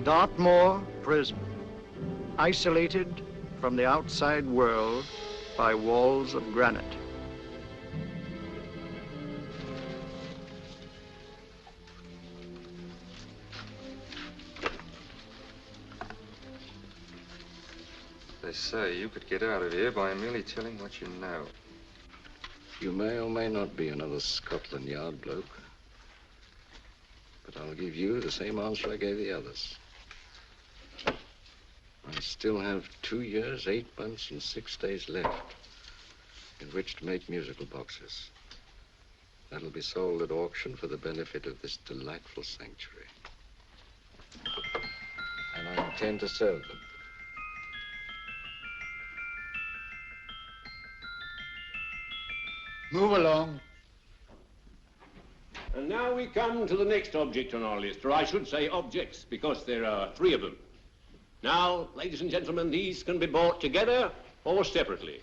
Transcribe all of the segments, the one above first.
Dartmoor Prison, isolated from the outside world by walls of granite. They say you could get out of here by merely telling what you know. You may or may not be another Scotland Yard bloke, but I'll give you the same answer I gave the others. I still have 2 years, 8 months, and 6 days left in which to make musical boxes. That'll be sold at auction for the benefit of this delightful sanctuary. And I intend to serve them. Move along. And now we come to the next object on our list, or I should say objects, because there are 3 of them. Now, ladies and gentlemen, these can be bought together or separately.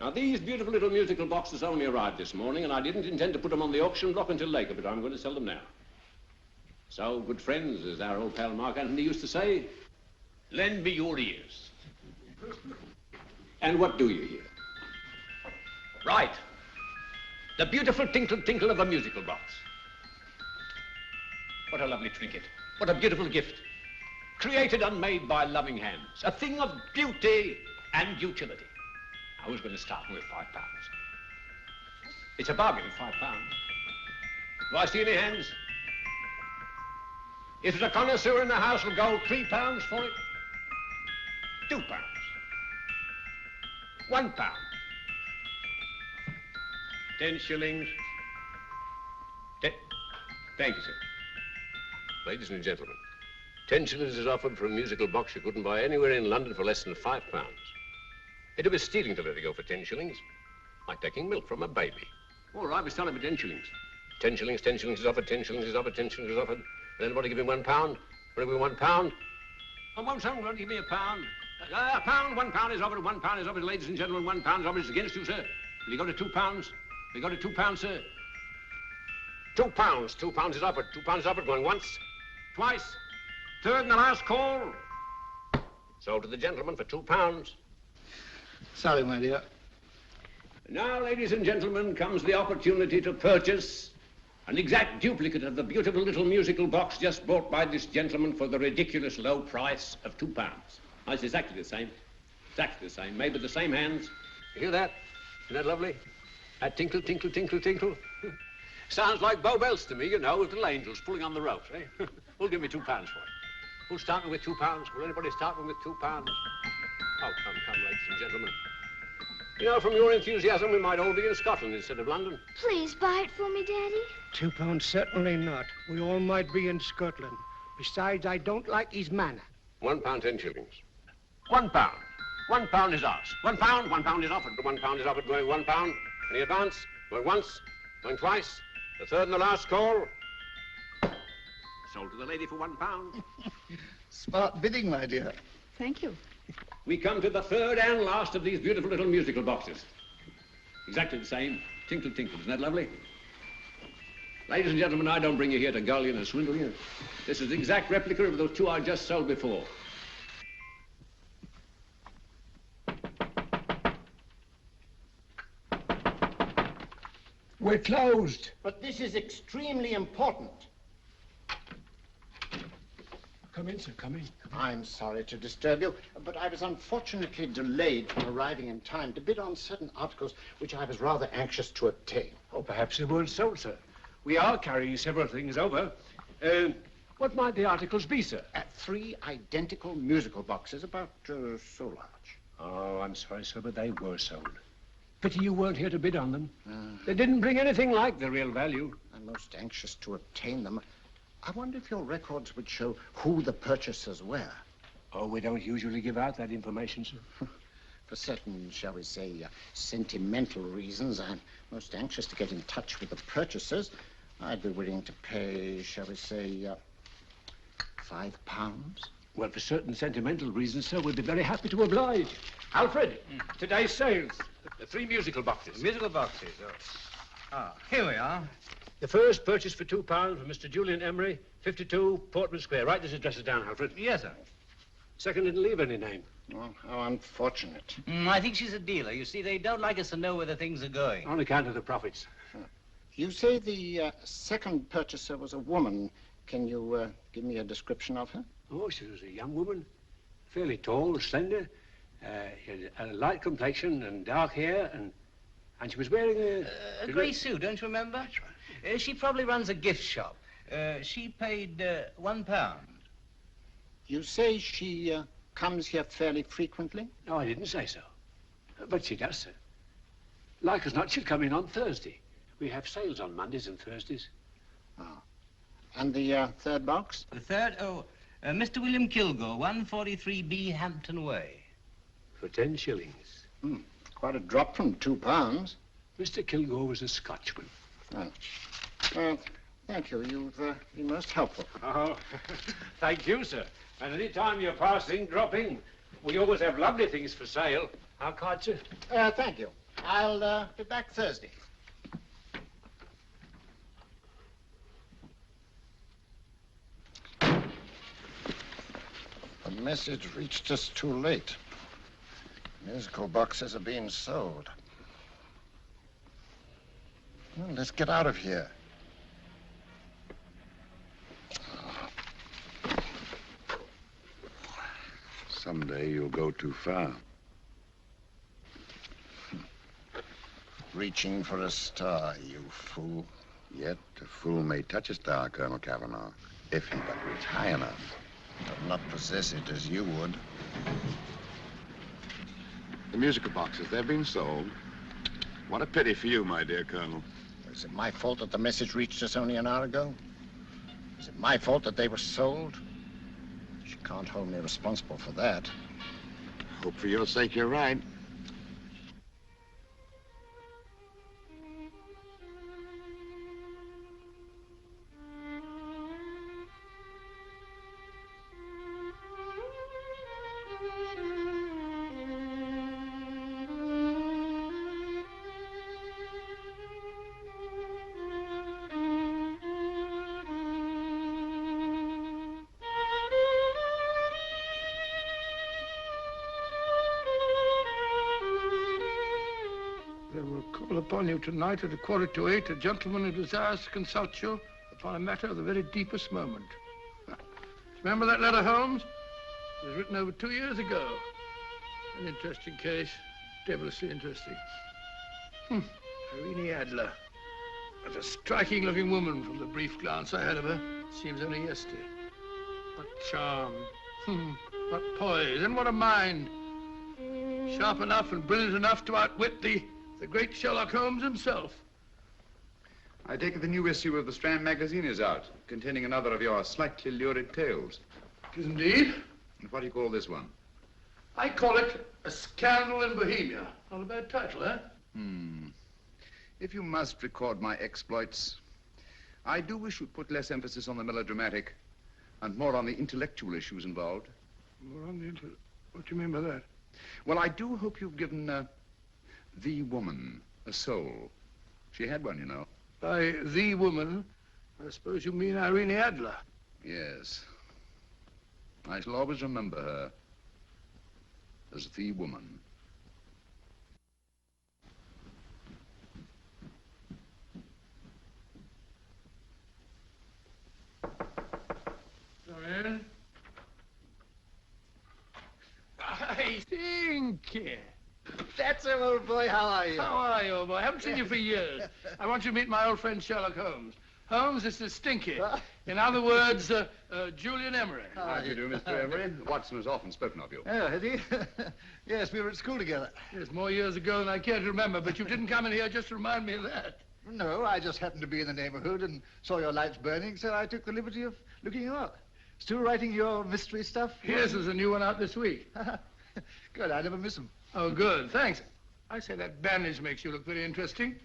Now, these beautiful little musical boxes only arrived this morning, and I didn't intend to put them on the auction block until later, but I'm going to sell them now. So, good friends, as our old pal Mark Antony used to say, lend me your ears. And what do you hear? Right. The beautiful tinkle tinkle of a musical box. What a lovely trinket. What a beautiful gift. Created and made by loving hands. A thing of beauty and utility. I was going to start with £5. It's a bargain, £5. Do I see any hands? If there's a connoisseur in the house, will go £3 for it. £2. £1. 10 shillings. Thank you, sir. Ladies and gentlemen, 10 shillings is offered for a musical box you couldn't buy anywhere in London for less than £5. It'd be stealing to let it go for 10 shillings. Like taking milk from a baby. All right, we're selling for 10 shillings. 10 shillings, 10 shillings is offered, 10 shillings is offered, 10 shillings is offered. And anybody give me £1? Want to give me £1? I won't someone give me £1. £1, £1 is offered, £1 is offered, ladies and gentlemen, £1 is offered. It's against you, sir. Will you go to £2? We got to £2, sir. £2. £2 is offered. £2 is offered. Going once, twice, third and the last call. Sold to the gentleman for £2. Sorry, my dear. Now, ladies and gentlemen, comes the opportunity to purchase an exact duplicate of the beautiful little musical box just bought by this gentleman for the ridiculous low price of £2. Oh, it's exactly the same. Exactly the same. Made with the same hands. You hear that? Isn't that lovely? That tinkle, tinkle, tinkle, tinkle. Sounds like Bow Bells to me, you know, with little angels pulling on the ropes, eh? Who'll give me £2 for it? Who's starting with £2? Will anybody start with £2? Oh, come, ladies and gentlemen. You know, from your enthusiasm, we might all be in Scotland instead of London. Please buy it for me, Daddy. £2, certainly not. We all might be in Scotland. Besides, I don't like his manner. £1, 10 shillings. £1. £1 is ours. £1 is offered. £1 is offered, going £1. Any advance? Going once, going twice, the third and the last call. Sold to the lady for £1. Smart bidding, my dear. Thank you. We come to the third and last of these beautiful little musical boxes. Exactly the same. Tinkle, tinkle. Isn't that lovely? Ladies and gentlemen, I don't bring you here to gull you and swindle you. This is the exact replica of those 2 I just sold before. We're closed. But this is extremely important. Come in, sir, come in. I'm sorry to disturb you, but I was unfortunately delayed from arriving in time to bid on certain articles which I was rather anxious to obtain. Oh, perhaps they weren't sold, sir. We are carrying several things over. What might the articles be, sir? 3 identical musical boxes, about so large. Oh, I'm sorry, sir, but they were sold. Pity you weren't here to bid on them. They didn't bring anything like the real value. I'm most anxious to obtain them. I wonder if your records would show who the purchasers were. Oh, we don't usually give out that information, sir. For certain, shall we say, sentimental reasons, I'm most anxious to get in touch with the purchasers. I'd be willing to pay, shall we say, £5. Well, for certain sentimental reasons, sir, we'd be very happy to oblige. Alfred, today's sales. The 3 musical boxes. Musical boxes, oh. Ah, here we are. The first purchased for £2 from Mr. Julian Emery, 52 Portman Square. Write this address down, Alfred. Yes, sir. Second didn't leave any name. Oh, how unfortunate. I think she's a dealer. You see, they don't like us to know where the things are going. On account of the profits. You say the second purchaser was a woman. Can you give me a description of her? Oh, she was a young woman. Fairly tall, slender. She had a light complexion and dark hair, and she was wearing A grey suit, don't you remember? That's right. She probably runs a gift shop. She paid £1. You say she comes here fairly frequently? No, I didn't say so. But she does, sir. Like as not, she'll come in on Thursday. We have sales on Mondays and Thursdays. Oh. And the third box? The third? Mr. William Kilgore, 143B Hampton Way. For 10 shillings. Quite a drop from £2. Mr. Kilgore was a Scotchman. Oh. Well, thank you. You've been most helpful. Oh, thank you, sir. And any time you're passing, drop in. We always have lovely things for sale. Our card, sir? Thank you. I'll be back Thursday. The message reached us too late. Musical boxes are being sold. Well, let's get out of here. Someday you'll go too far. Reaching for a star, you fool. Yet a fool may touch a star, Colonel Cavanaugh, if he but reach high enough. But not possess it as you would. The musical boxes, they're being sold. What a pity for you, my dear Colonel. Is it my fault that the message reached us only an hour ago? Is it my fault that they were sold? She can't hold me responsible for that. Hope for your sake you're right. Upon you tonight at 7:45, a gentleman who desires to consult you upon a matter of the very deepest moment. Remember that letter, Holmes? It was written over 2 years ago. An interesting case, devilishly interesting. Irene Adler. What a striking-looking woman from the brief glance I had of her. Seems only yesterday. What charm. What poise, and what a mind. Sharp enough and brilliant enough to outwit the great Sherlock Holmes himself. I take it the new issue of the Strand magazine is out, containing another of your slightly lurid tales. It is indeed. And what do you call this one? I call it A Scandal in Bohemia. Not a bad title, eh? If you must record my exploits, I do wish you'd put less emphasis on the melodramatic and more on the intellectual issues involved. More on the what do you mean by that? Well, I do hope you've given the woman a soul. She had one, you know. By the woman, I suppose you mean Irene Adler. Yes. I shall always remember her as the woman. Come in. I think. That's him, old boy. How are you? How are you, old boy? I haven't seen you for years. I want you to meet my old friend Sherlock Holmes. Holmes, this is Stinky. In other words, Julian Emery. How do you do, Mr. Emery? Watson has often spoken of you. Oh, has he? Yes, we were at school together. Yes, more years ago than I care to remember, but you didn't come in here just to remind me of that. No, I just happened to be in the neighborhood and saw your lights burning, so I took the liberty of looking you up. Still writing your mystery stuff? Yes, there's a new one out this week. Good, I never miss them. Oh, good, thanks. I say that bandage makes you look very interesting.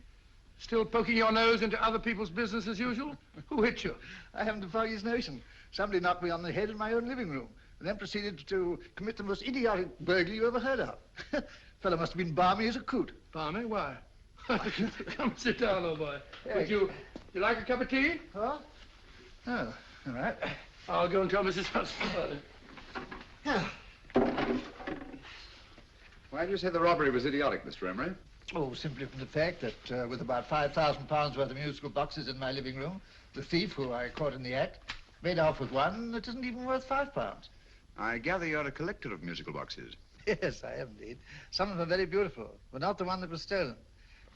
Still poking your nose into other people's business as usual? Who hit you? I haven't the foggiest notion. Somebody knocked me on the head in my own living room and then proceeded to commit the most idiotic burglary you ever heard of. Fellow must have been balmy as a coot. Balmy? Why? Come sit down, old boy. Hey. Would you like a cup of tea? Huh? Oh, All right. I'll go and tell Mrs. Hudson about it. Why do you say the robbery was idiotic, Mr. Emery? Oh, simply from the fact that with about £5,000 worth of musical boxes in my living room, the thief, who I caught in the act, made off with one that isn't even worth £5. I gather you're a collector of musical boxes. Yes, I am indeed. Some of them are very beautiful, but not the one that was stolen.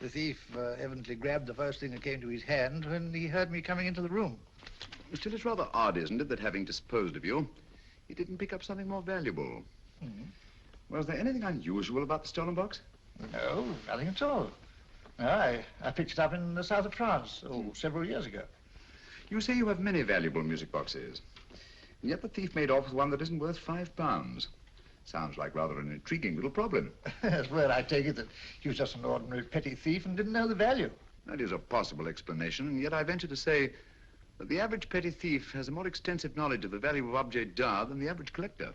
The thief evidently grabbed the first thing that came to his hand when he heard me coming into the room. Still, it's rather odd, isn't it, that having disposed of you, he didn't pick up something more valuable. Mm-hmm. Was there anything unusual about the stolen box? No, nothing at all. No, I picked it up in the south of France, several years ago. You say you have many valuable music boxes, and yet the thief made off with one that isn't worth £5. Sounds like rather an intriguing little problem. Yes, well, I take it that he was just an ordinary petty thief and didn't know the value. That is a possible explanation, and yet I venture to say that the average petty thief has a more extensive knowledge of the value of objet d'art than the average collector.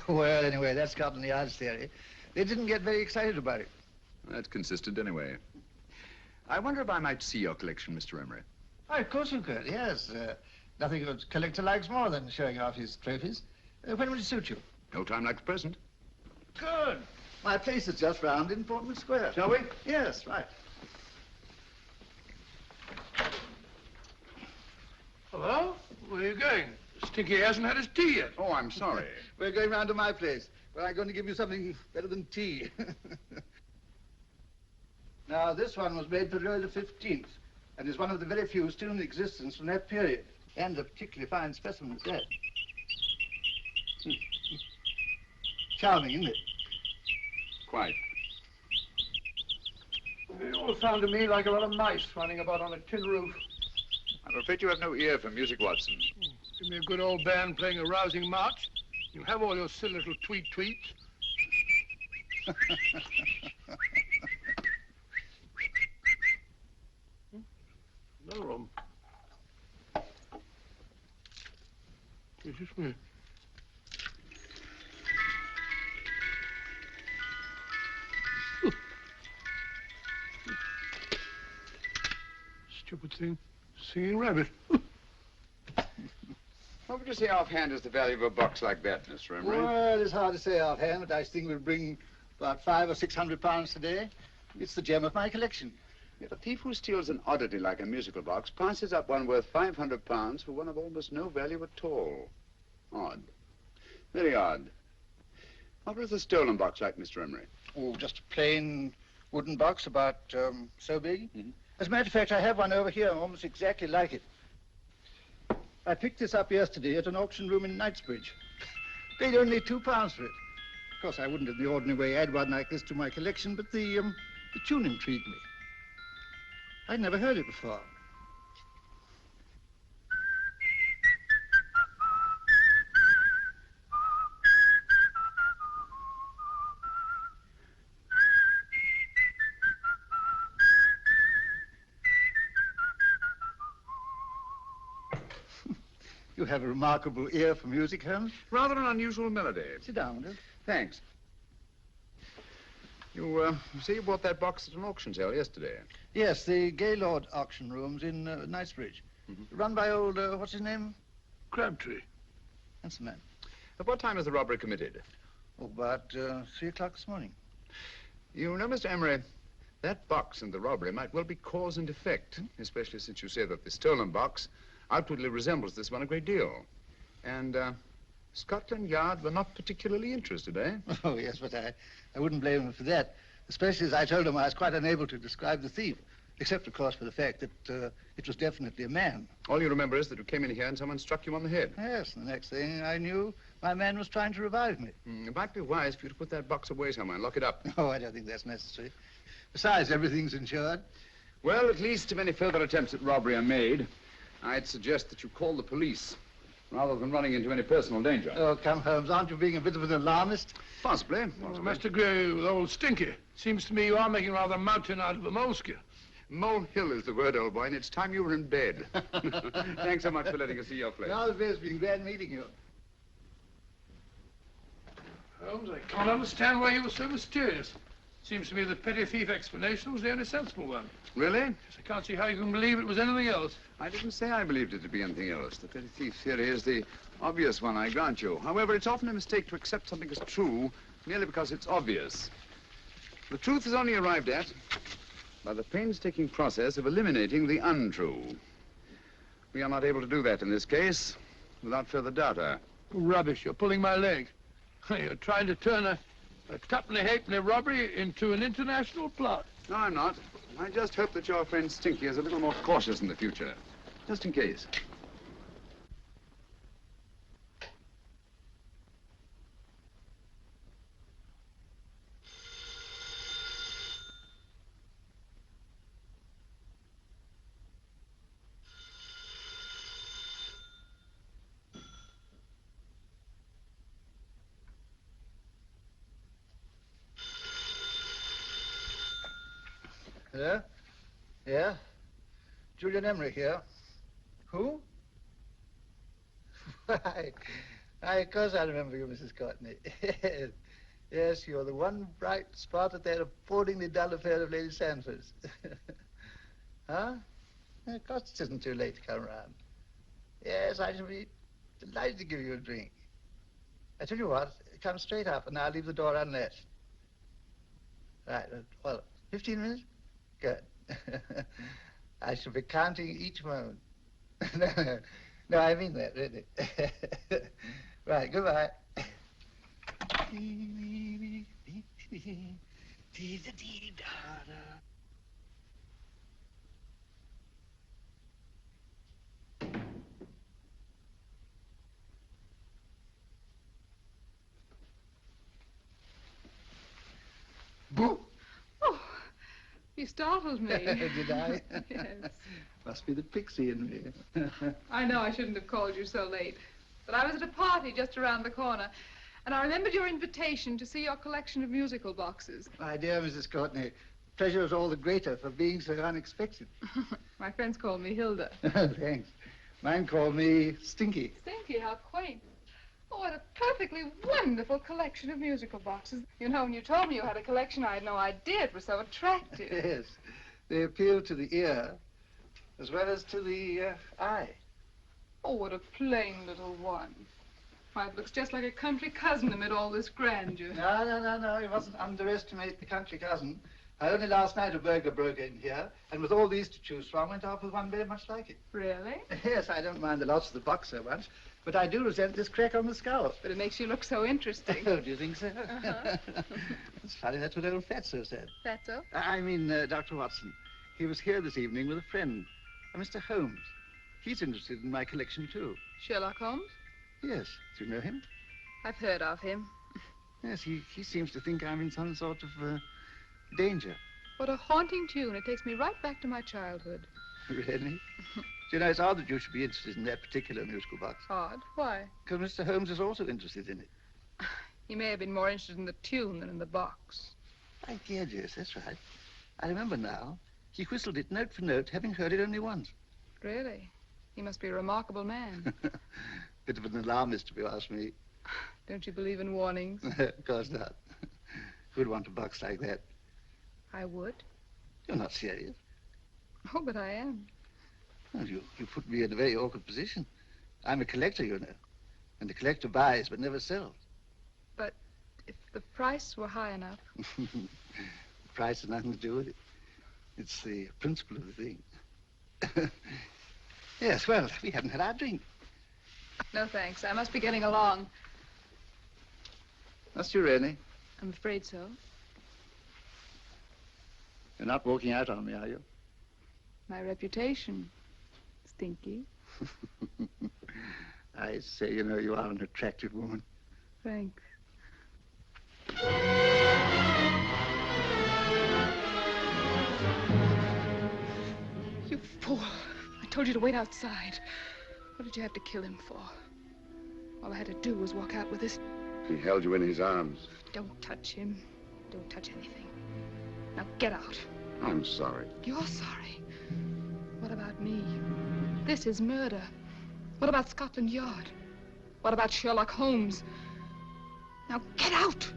Well, anyway, that's Scotland Yard's theory. They didn't get very excited about it. That's consistent anyway. I wonder if I might see your collection, Mr. Emery. Oh, of course you could, yes. Nothing a collector likes more than showing off his trophies. When would it suit you? No time like the present. Good. My place is just round in Portman Square. Shall we? Yes, right. Hello? Where are you going? Stinky hasn't had his tea yet. Oh, I'm sorry. We're going round to my place, where I'm going to give you something better than tea. Now, this one was made for Louis XV, and is one of the very few still in existence from that period. And a particularly fine specimen at that. Charming, isn't it? Quite. They all sound to me like a lot of mice running about on a tin roof. I'm afraid you have no ear for music, Watson. Give me a good old band playing a rousing march. You have all your silly little tweets. Another room. Is this me? Stupid thing. Singing rabbit. What would you say offhand is the value of a box like that, Mr. Emery? Well, it's hard to say offhand, but I think we'll bring about £500 or £600 today. It's the gem of my collection. Yet a thief who steals an oddity like a musical box passes up one worth £500 for one of almost no value at all. Odd. Very odd. What was the stolen box like, Mr. Emery? Oh, just a plain wooden box about so big. Mm-hmm. As a matter of fact, I have one over here almost exactly like it. I picked this up yesterday at an auction room in Knightsbridge. Paid only £2 for it. Of course, I wouldn't in the ordinary way add one like this to my collection, but the tune intrigued me. I'd never heard it before. You have a remarkable ear for music, Holmes. Rather an unusual melody. Sit down, will you? Thanks. You say you bought that box at an auction sale yesterday? Yes, the Gaylord auction rooms in Knightsbridge. Mm-hmm. Run by old, what's his name? Crabtree. That's the man. At what time was the robbery committed? Oh, about 3 o'clock this morning. You know, Mr. Emery, that box and the robbery might well be cause and effect, especially since you say that the stolen box outwardly resembles this one a great deal. And Scotland Yard were not particularly interested, eh? Oh, yes, but I wouldn't blame them for that, especially as I told them I was quite unable to describe the thief, except, of course, for the fact that it was definitely a man. All you remember is that you came in here and someone struck you on the head. Yes, and the next thing I knew, my man was trying to revive me. It might be wise for you to put that box away somewhere and lock it up. Oh, I don't think that's necessary. Besides, everything's insured. Well, at least if any further attempts at robbery are made, I'd suggest that you call the police, rather than running into any personal danger. Oh, come, Holmes, aren't you being a bit of an alarmist? Possibly. Well, I must agree with old Stinky. Seems to me you are making rather a mountain out of a molehill. Molehill is the word, old boy, and it's time you were in bed. Thanks so much for letting us see your place. Well, it's been glad meeting you. Holmes, I can't understand why you were so mysterious. Seems to me the petty thief explanation was the only sensible one. Really? Yes, I can't see how you can believe it was anything else. I didn't say I believed it to be anything else. The petty thief theory is the obvious one, I grant you. However, it's often a mistake to accept something as true merely because it's obvious. The truth is only arrived at by the painstaking process of eliminating the untrue. We are not able to do that in this case without further data. Rubbish, you're pulling my leg. You're trying to turn a tuppenny halfpenny robbery into an international plot. No, I'm not. I just hope that your friend Stinky is a little more cautious in the future, just in case. Hello? Yeah? Julian Emery here. Who? Why, of course I remember you, Mrs. Courtney. Yes, you're the one bright spot at that appallingly dull affair of Lady Sanford's. Huh? Of course it isn't too late to come round. Yes, I shall be delighted to give you a drink. I tell you what, come straight up and I'll leave the door unlatched. Right, well, 15 minutes? Good. I shall be counting each moment. No, I mean that, really. Right, goodbye. Boo! Oh, you startled me. Did I? Yes. Must be the pixie in me. I know I shouldn't have called you so late, but I was at a party just around the corner, and I remembered your invitation to see your collection of musical boxes. My dear Mrs. Courtney, pleasure is all the greater for being so unexpected. My friends call me Hilda. Thanks. Mine call me Stinky. Stinky, how quaint. Oh, what a perfectly wonderful collection of musical boxes. You know, when you told me you had a collection, I had no idea it was so attractive. Yes. They appeal to the ear as well as to the eye. Oh, what a plain little one. Why, it looks just like a country cousin amid all this grandeur. No. You mustn't underestimate the country cousin. Only last night a burglar broke in here, and with all these to choose from, went off with one very much like it. Really? Yes, I don't mind the loss of the box so much, but I do resent this crack on the skull. But it makes you look so interesting. Oh, do you think so? Uh-huh. It's funny, that's what old Fatso said. Fatso? I mean, Dr. Watson. He was here this evening with a friend, a Mr. Holmes. He's interested in my collection, too. Sherlock Holmes? Yes. Do you know him? I've heard of him. Yes, he seems to think I'm in some sort of danger. What a haunting tune. It takes me right back to my childhood. Really? You know, it's odd that you should be interested in that particular musical box. Odd? Why? Because Mr. Holmes is also interested in it. He may have been more interested in the tune than in the box. My dear, yes, that's right. I remember now. He whistled it note for note, having heard it only once. Really? He must be a remarkable man. Bit of an alarmist, if you ask me. Don't you believe in warnings? Of course not. Who'd want a box like that? I would. You're not serious. Oh, but I am. Well, you put me in a very awkward position. I'm a collector, you know. And a collector buys but never sells. But if the price were high enough... The price has nothing to do with it. It's the principle of the thing. Yes, well, we haven't had our drink. No, thanks. I must be getting along. Must you really? I'm afraid so. You're not walking out on me, are you? My reputation, Stinky. I say, you know, you are an attractive woman. Thanks. You fool. I told you to wait outside. What did you have to kill him for? All I had to do was walk out with this. He held you in his arms. Don't touch him. Don't touch anything. Now get out. I'm sorry. You're sorry. What about me? This is murder. What about Scotland Yard? What about Sherlock Holmes? Now get out!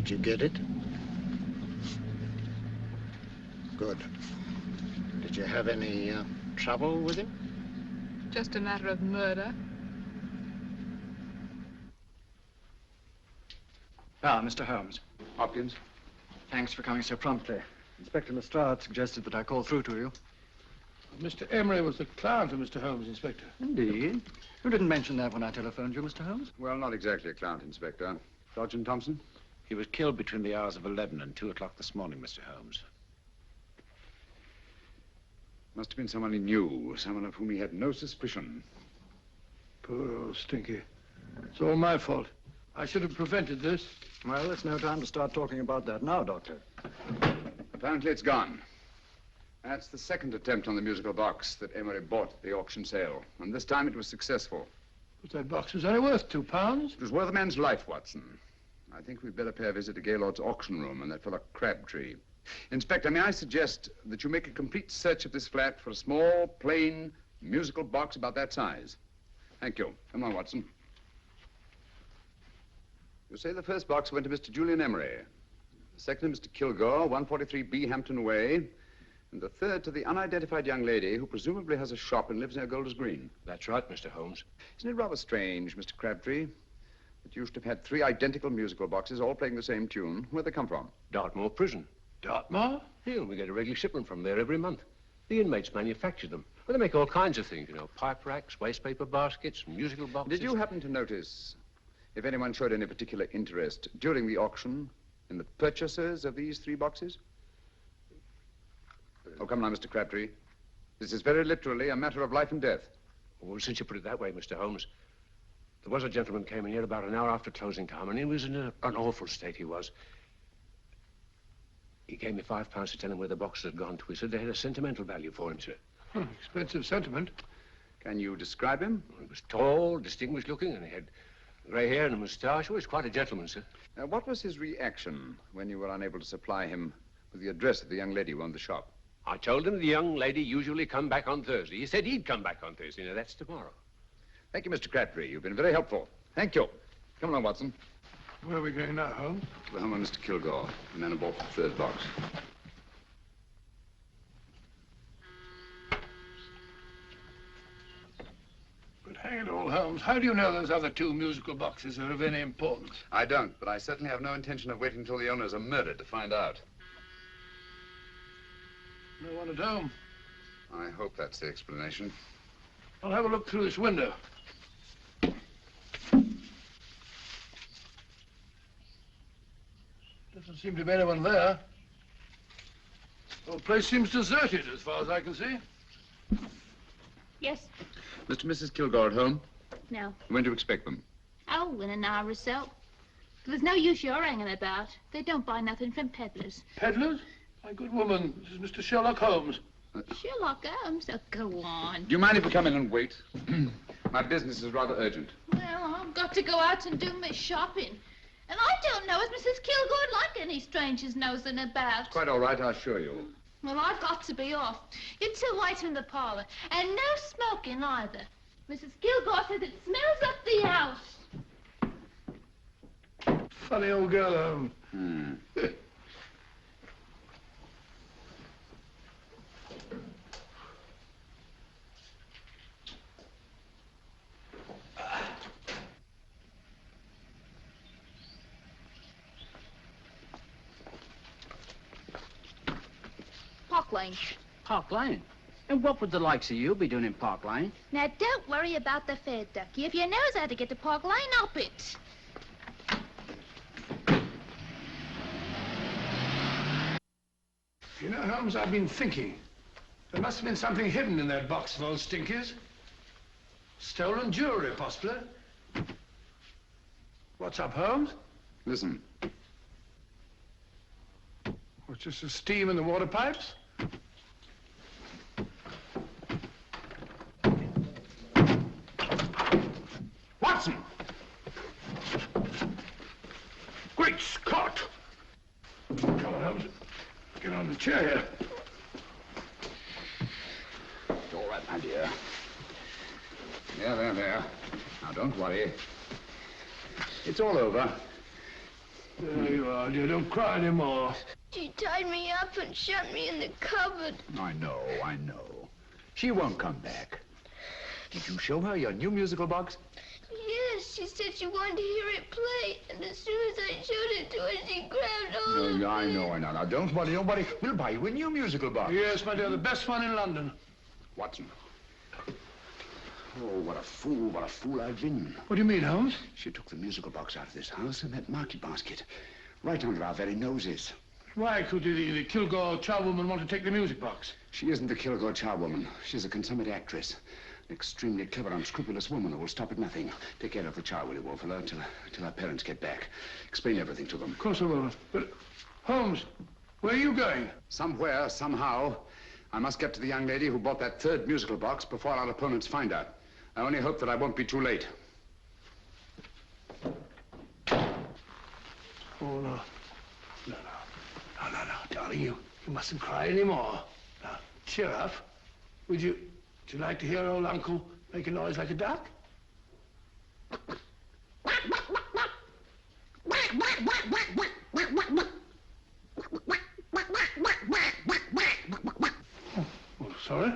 Did you get it? Good. Did you have any trouble with him? Just a matter of murder. Ah, Mr. Holmes. Hopkins. Thanks for coming so promptly. Inspector Lestrade suggested that I call through to you. Mr. Emery was the client of Mr. Holmes, Inspector. Indeed. You didn't mention that when I telephoned you, Mr. Holmes. Well, not exactly a client, Inspector. Sergeant Thompson? He was killed between the hours of 11 and 2 o'clock this morning, Mr. Holmes. Must have been someone he knew, someone of whom he had no suspicion. Poor old Stinky. It's all my fault. I should have prevented this. Well, it's no time to start talking about that now, Doctor. Apparently it's gone. That's the second attempt on the musical box that Emery bought at the auction sale. And this time it was successful. But that box was only worth £2. It was worth a man's life, Watson. I think we'd better pay a visit to Gaylord's auction room and that fellow Crabtree. Inspector, may I suggest that you make a complete search of this flat for a small, plain, musical box about that size. Thank you. Come on, Watson. You say the first box went to Mr. Julian Emery. The second to Mr. Kilgore, 143B Hampton Way. And the third to the unidentified young lady who presumably has a shop and lives near Golders Green. That's right, Mr. Holmes. Isn't it rather strange, Mr. Crabtree, that you should have had 3 identical musical boxes all playing the same tune? Where'd they come from? Dartmoor Prison. Dartmoor? Yeah, we get a regular shipment from there every month. The inmates manufacture them. Well, they make all kinds of things, you know, pipe racks, wastepaper baskets, musical boxes. Did you happen to notice if anyone showed any particular interest during the auction in the purchasers of these 3 boxes? Oh, come now, Mr. Crabtree. This is very literally a matter of life and death. Well, since you put it that way, Mr. Holmes, there was a gentleman came in here about an hour after closing time, and he was in an awful state, he was. He gave me £5 to tell him where the boxes had gone to. He said they had a sentimental value for him, sir. Expensive sentiment. Can you describe him? He was tall, distinguished looking, and he had grey hair and a moustache. Oh, he was quite a gentleman, sir. What was his reaction when you were unable to supply him with the address of the young lady who owned the shop? I told him the young lady usually come back on Thursday. He said he'd come back on Thursday. Now, that's tomorrow. Thank you, Mr. Crabtree. You've been very helpful. Thank you. Come along, Watson. Where are we going now, Holmes? To the home of Mr. Kilgore, the man who bought the 3rd box. But hang it all, Holmes, how do you know those other 2 musical boxes are of any importance? I don't, but I certainly have no intention of waiting until the owners are murdered to find out. No one at home. I hope that's the explanation. I'll have a look through this window. Doesn't seem to be anyone there. The whole place seems deserted as far as I can see. Yes. Mr. and Mrs. Kilgore at home? No. When do you expect them? Oh, in an hour or so. There's no use you're hanging about. They don't buy nothing from peddlers. Peddlers? My good woman, this is Mr. Sherlock Holmes. Sherlock Holmes? Oh, go on. Do you mind if we come in and wait? My business is rather urgent. Well, I've got to go out and do my shopping. And I don't know if Mrs. Kilgore'd like any strangers nosing about. Quite all right, I assure you. Well, I've got to be off. You 2 wait in the parlor. And no smoking either. Mrs. Kilgore says it smells up the house. Funny old girl, Holmes. Park Lane. Park Lane? And what would the likes of you be doing in Park Lane? Now, don't worry about the fare, Ducky. If you knows how to get to Park Lane, up it. You know, Holmes, I've been thinking. There must have been something hidden in that box of old Stinky's. Stolen jewelry, possibly. What's up, Holmes? Listen. What's just the steam in the water pipes? Watson! Great Scott! Come on, Holmes. Get on the chair here. It's all right, my dear. There. Now, don't worry. It's all over. There you are, dear. Don't cry anymore. She tied me up and shut me in the cupboard. I know. She won't come back. Did you show her your new musical box? Yes, she said she wanted to hear it play, and as soon as I showed it to her, she grabbed hold of me. I know. Now, don't worry. We'll buy you a new musical box. Yes, my dear, the best one in London. Watson. Oh, what a fool I've been. What do you mean, Holmes? She took the musical box out of this house in that market basket, right under our very noses. Why could the Kilgore charwoman want to take the music box? She isn't the Kilgore charwoman. She's a consummate actress. An extremely clever, unscrupulous woman who will stop at nothing. Take care of the child, will you, Wolfella, till our parents get back. Explain everything to them. Of course I will. But, Holmes, where are you going? Somewhere, somehow. I must get to the young lady who bought that third musical box before our opponents find her. I only hope that I won't be too late. Oh, no. No, darling, you mustn't cry anymore. Now, cheer up. Would you like to hear old Uncle make a noise like a duck? Oh, sorry.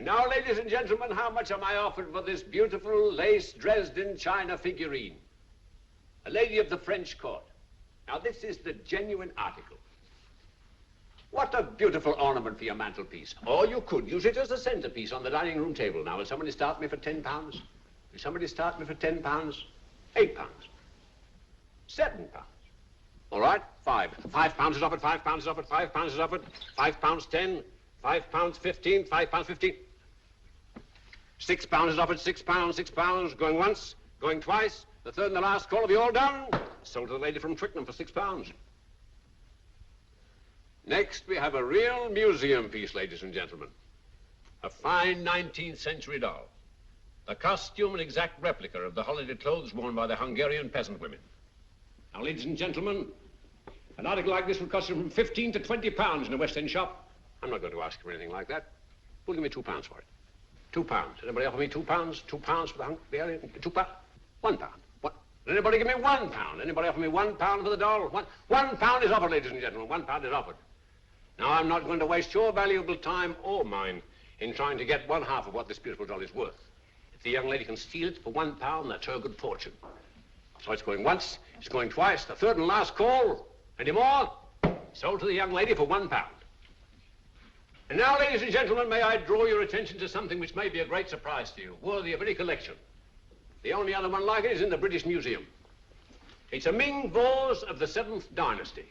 Now, ladies and gentlemen, how much am I offered for this beautiful lace Dresden china figurine? A lady of the French court. Now, this is the genuine article. What a beautiful ornament for your mantelpiece. Or you could use it as a centerpiece on the dining room table. Now, will somebody start me for £10? Will somebody start me for £10? £8? £7? All right, £5 is offered, £5 is offered, £5 is offered, £5.10, £5.15, £5.15. £6 is offered, £6, going once, going twice. The third and the last call. Have you all done? Sold to the lady from Twickenham for £6. Next, we have a real museum piece, ladies and gentlemen. A fine 19th century doll. A costume and exact replica of the holiday clothes worn by the Hungarian peasant women. Now, ladies and gentlemen, an article like this would cost you from £15 to £20 in a West End shop. I'm not going to ask you for anything like that. Who'll give me £2 for it? £2. Anybody offer me £2? £2 for the Hungarian? £2? £1. What? Anybody give me £1? Anybody offer me £1 for the doll? £1 is offered, ladies and gentlemen. £1 is offered. Now, I'm not going to waste your valuable time or mine in trying to get one half of what this beautiful doll is worth. If the young lady can steal it for £1, that's her good fortune. So it's going once, it's going twice, the third and last call. Any more? Sold to the young lady for £1. And now, ladies and gentlemen, may I draw your attention to something which may be a great surprise to you, worthy of any collection. The only other one like it is in the British Museum. It's a Ming vase of the 7th dynasty.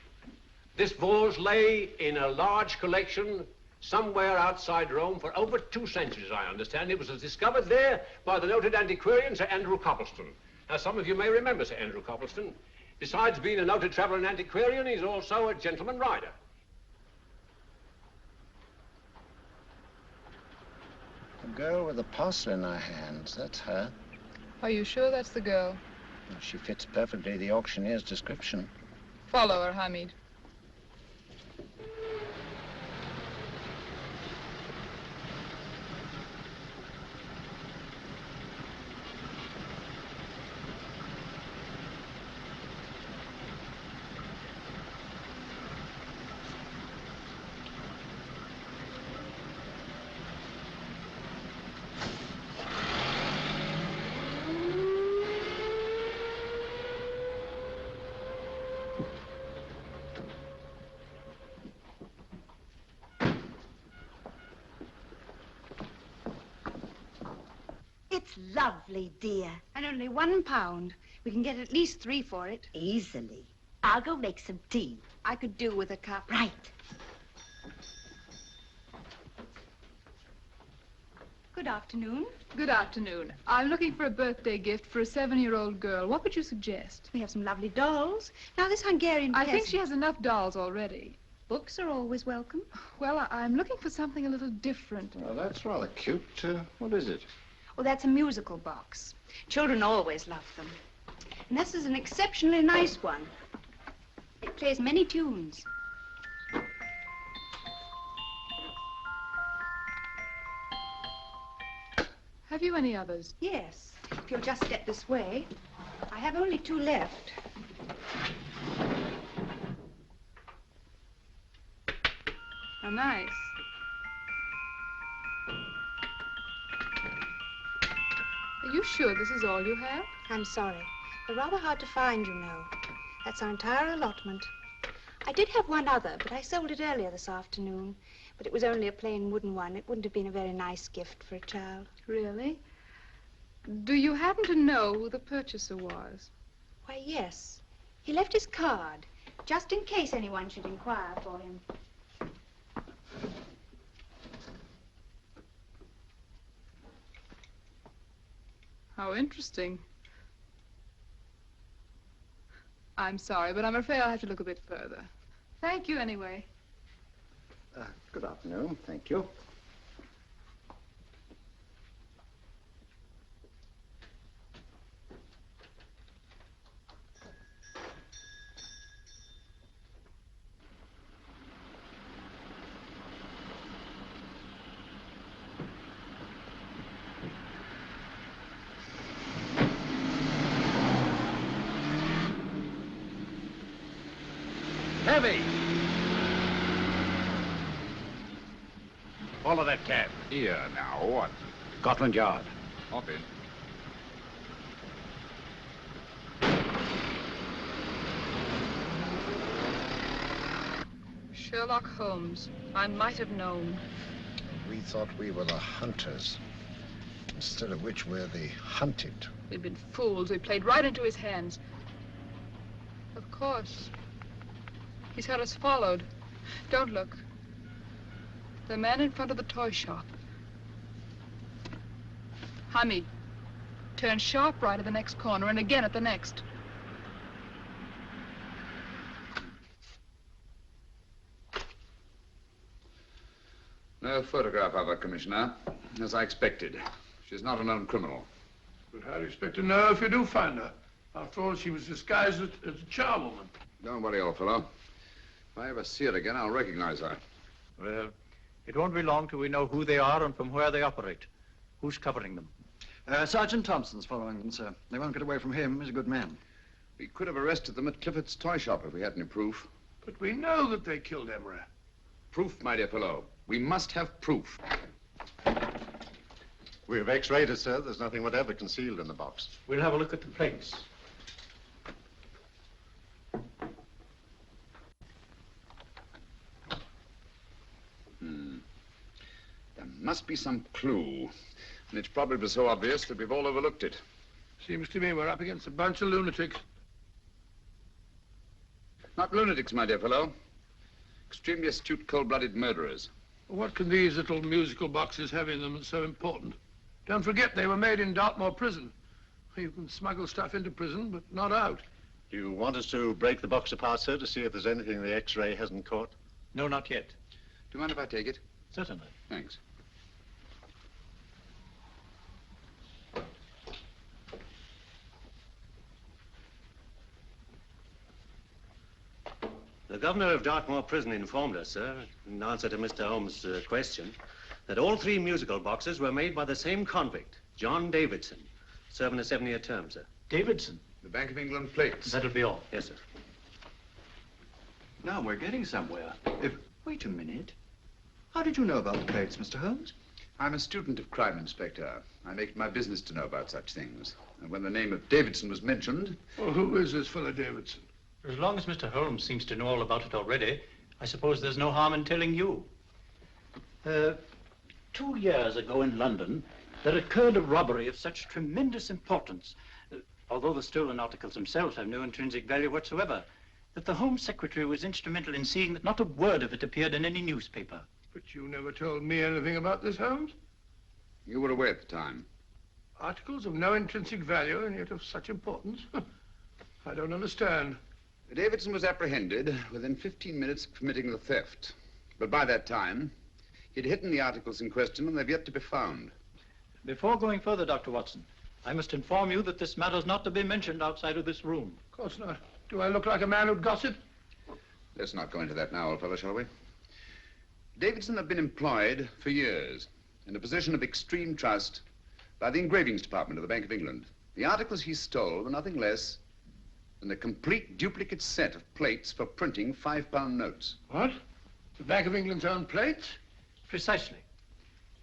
This vase lay in a large collection somewhere outside Rome for over 2 centuries, I understand. It was discovered there by the noted antiquarian, Sir Andrew Coppleston. Now, some of you may remember Sir Andrew Coppleston. Besides being a noted traveler and antiquarian, he's also a gentleman rider. The girl with the parcel in her hands, that's her. Are you sure that's the girl? Well, she fits perfectly the auctioneer's description. Follow her, Hamid. It's lovely, dear. And only £1. We can get at least 3 for it. Easily. I'll go make some tea. I could do with a cup. Right. Good afternoon. Good afternoon. I'm looking for a birthday gift for a 7-year-old girl. What would you suggest? We have some lovely dolls. Now, this Hungarian I peasant... think she has enough dolls already. Books are always welcome. Well, I'm looking for something a little different. Well, that's rather cute. What is it? Well, that's a musical box. Children always love them. And this is an exceptionally nice one. It plays many tunes. Have you any others? Yes. If you'll just step this way. I have only 2 left. Oh, nice. Are you sure this is all you have? I'm sorry. They're rather hard to find, you know. That's our entire allotment. I did have one other, but I sold it earlier this afternoon. But it was only a plain wooden one. It wouldn't have been a very nice gift for a child. Really? Do you happen to know who the purchaser was? Why, yes. He left his card, just in case anyone should inquire for him. How interesting. I'm sorry, but I'm afraid I'll have to look a bit further. Thank you anyway. Good afternoon. Thank you. Heavy! Follow that cab. Here now, what? Scotland Yard. Hop in. Sherlock Holmes. I might have known. We thought we were the hunters, instead of which we're the hunted. We'd been fools. We played right into his hands. Of course. He's had us followed. Don't look. The man in front of the toy shop. Hamid, turn sharp right at the next corner and again at the next. No photograph of her, Commissioner, as I expected. She's not a known criminal. But how do you expect to know if you do find her? After all, she was disguised as a charwoman. Don't worry, old fellow. If I ever see her again, I'll recognize her. Well, it won't be long till we know who they are and from where they operate. Who's covering them? Sergeant Thompson's following them, sir. They won't get away from him. He's a good man. We could have arrested them at Clifford's toy shop if we had any proof. But we know that they killed Emery. Proof, my dear fellow. We must have proof. We have x-rayed it, sir. There's nothing whatever concealed in the box. We'll have a look at the plates. There must be some clue. And it's probably so obvious that we've all overlooked it. Seems to me we're up against a bunch of lunatics. Not lunatics, my dear fellow. Extremely astute, cold-blooded murderers. What can these little musical boxes have in them that's so important? Don't forget they were made in Dartmoor prison. You can smuggle stuff into prison, but not out. Do you want us to break the box apart, sir, to see if there's anything the x-ray hasn't caught? No, not yet. Do you mind if I take it? Certainly. Thanks. The governor of Dartmoor Prison informed us, sir, in answer to Mr. Holmes' question, that all 3 musical boxes were made by the same convict, John Davidson, serving a 7-year term, sir. Davidson? The Bank of England plates. That'll be all. Yes, sir. Now we're getting somewhere. Wait a minute. How did you know about the plates, Mr. Holmes? I'm a student of crime, Inspector. I make it my business to know about such things. And when the name of Davidson was mentioned... Well, who is this fellow Davidson? As long as Mr. Holmes seems to know all about it already, I suppose there's no harm in telling you. 2 years ago in London, there occurred a robbery of such tremendous importance, although the stolen articles themselves have no intrinsic value whatsoever, that the Home Secretary was instrumental in seeing that not a word of it appeared in any newspaper. But you never told me anything about this, Holmes. You were away at the time. Articles of no intrinsic value and yet of such importance? I don't understand. Davidson was apprehended within 15 minutes of committing the theft. But by that time, he'd hidden the articles in question and they've yet to be found. Before going further, Dr. Watson, I must inform you that this matter's not to be mentioned outside of this room. Of course not. Do I look like a man who'd gossip? Let's not go into that now, old fellow, shall we? Davidson had been employed for years in a position of extreme trust by the engravings department of the Bank of England. The articles he stole were nothing less than a complete duplicate set of plates for printing £5 notes. What? The Bank of England's own plates? Precisely.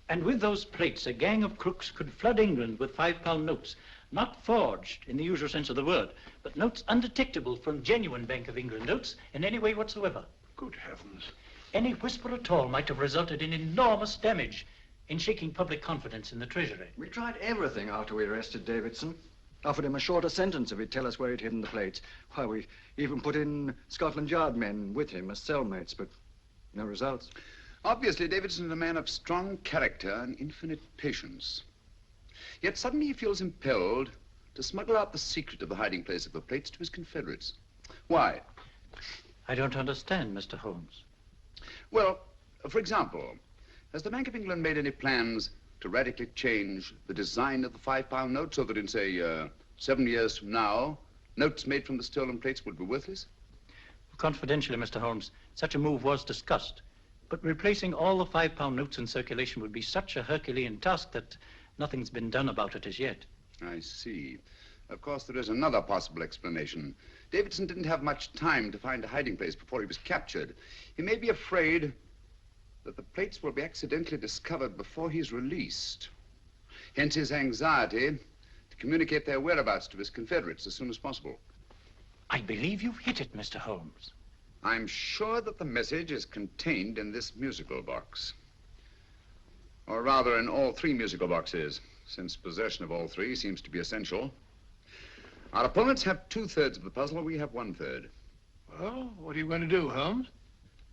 And with those plates, a gang of crooks could flood England with £5 notes, not forged in the usual sense of the word, but notes undetectable from genuine Bank of England notes in any way whatsoever. Good heavens. Any whisper at all might have resulted in enormous damage in shaking public confidence in the Treasury. We tried everything after we arrested Davidson. Offered him a shorter sentence if he'd tell us where he'd hidden the plates. Why, we even put in Scotland Yard men with him as cellmates, but no results. Obviously, Davidson is a man of strong character and infinite patience. Yet suddenly he feels impelled to smuggle out the secret of the hiding place of the plates to his confederates. Why? I don't understand, Mr. Holmes. Well, for example, has the Bank of England made any plans to radically change the design of the £5 note so that in, say, 7 years from now, notes made from the stolen plates would be worthless? Confidentially, Mr. Holmes, such a move was discussed. But replacing all the £5 notes in circulation would be such a Herculean task that nothing's been done about it as yet. I see. Of course, there is another possible explanation. Davidson didn't have much time to find a hiding place before he was captured. He may be afraid that the plates will be accidentally discovered before he's released. Hence his anxiety to communicate their whereabouts to his confederates as soon as possible. I believe you've hit it, Mr. Holmes. I'm sure that the message is contained in this musical box. Or rather, in all 3 musical boxes, since possession of all 3 seems to be essential. Our opponents have 2/3 of the puzzle, we have 1/3. Well, what are you going to do, Holmes?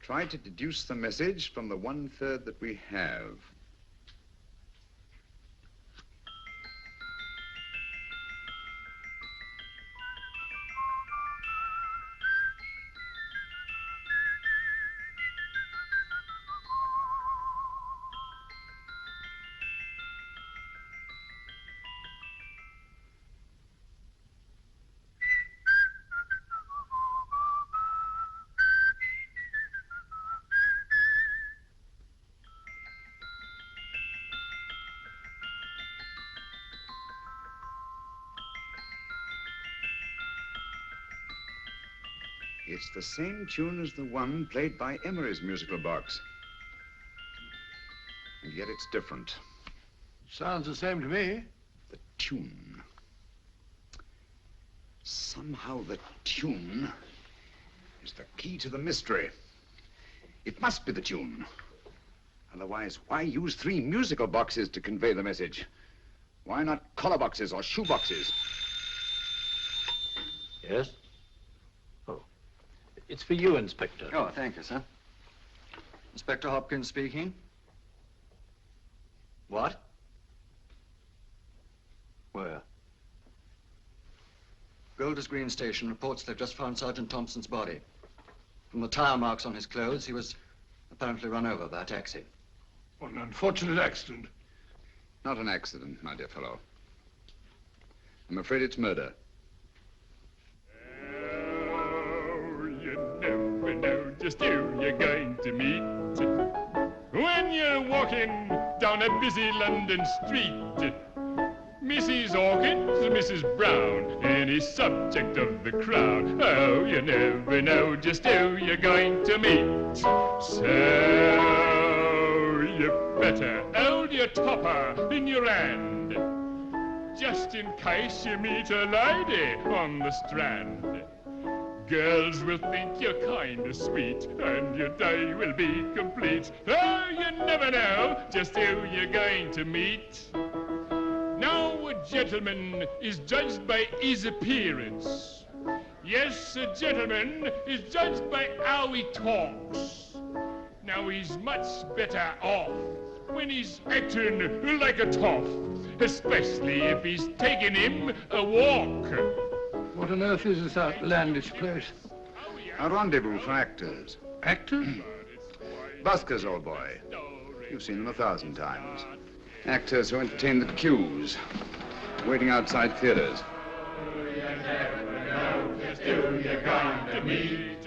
Try to deduce the message from the 1/3 that we have. It's the same tune as the one played by Emery's musical box. And yet it's different. Sounds the same to me. The tune. Somehow the tune is the key to the mystery. It must be the tune. Otherwise, why use 3 musical boxes to convey the message? Why not collar boxes or shoe boxes? Yes? It's for you, Inspector. Oh, thank you, sir. Inspector Hopkins speaking. What? Where? Golders Green Station reports they've just found Sergeant Thompson's body. From the tire marks on his clothes, he was apparently run over by a taxi. What an unfortunate accident. Not an accident, my dear fellow. I'm afraid it's murder. Never know just who you're going to meet when you're walking down a busy London street. Mrs. Hawkins, Mrs. Brown, any subject of the crowd. Oh, you never know just who you're going to meet. So you better hold your topper in your hand, just in case you meet a lady on the Strand. Girls will think you're kind of sweet, and your day will be complete. Oh, you never know just who you're going to meet. Now, a gentleman is judged by his appearance. Yes, a gentleman is judged by how he talks. Now, he's much better off when he's acting like a toff, especially if he's taking him a walk. What on earth is this outlandish place? A rendezvous for actors. Actors? Buskers, old boy. You've seen them 1,000 times. Actors who entertain the queues, waiting outside theaters. Who you're going to meet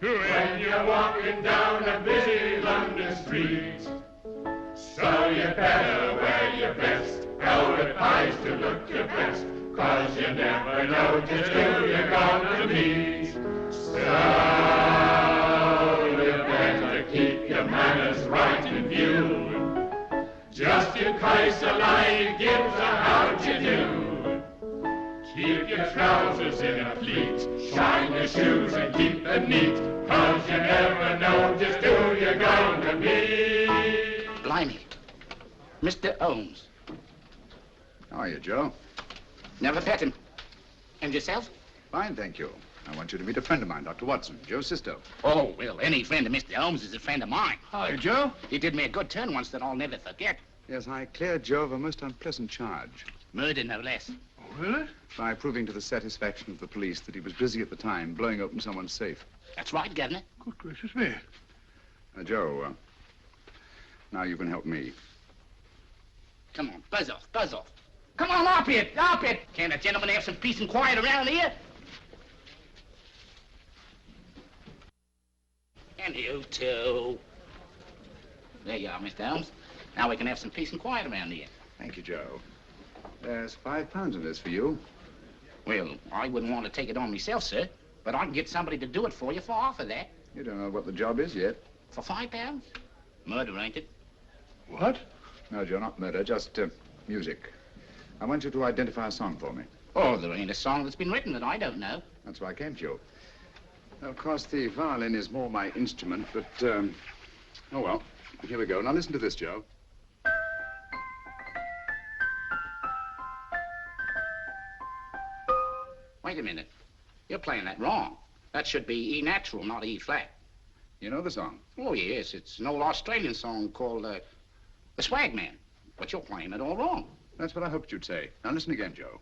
when you're walking down a busy London street. So you better wear your best, elbow ties to look your best, 'cause you never know just who you're going to meet. So you better keep your manners right in view, just in case a lie gives a how'd you do. Keep your trousers in a pleat, shine your shoes and keep them neat, 'cause you never know just who you're going to meet. Blimey. Mr. Holmes. How are you, Joe? Never met him. And yourself? Fine, thank you. I want you to meet a friend of mine, Dr. Watson, Joe's sister. Oh, well, any friend of Mr. Holmes is a friend of mine. Hi, Joe. He did me a good turn once that I'll never forget. Yes, I cleared Joe of a most unpleasant charge. Murder, no less. Oh, really? By proving to the satisfaction of the police that he was busy at the time blowing open someone's safe. That's right, Governor. Good gracious me. Joe, now you can help me. Come on, buzz off, buzz off. Come on, up it, up it. Can't a gentleman have some peace and quiet around here? And you too. There you are, Mr. Holmes. Now we can have some peace and quiet around here. Thank you, Joe. There's £5 in this for you. Well, I wouldn't want to take it on myself, sir, but I can get somebody to do it for you for half of that. You don't know what the job is yet. For £5? Murder, ain't it? What? No, Joe, not murder, just music. I want you to identify a song for me. Oh, there ain't a song that's been written that I don't know. That's why I came to you. Of course, the violin is more my instrument, but, oh, well, here we go. Now, listen to this, Joe. Wait a minute. You're playing that wrong. That should be E natural, not E flat. You know the song? Oh, yes. It's an old Australian song called, The Swag Man. But you're playing it all wrong. That's what I hoped you'd say. Now, listen again, Joe.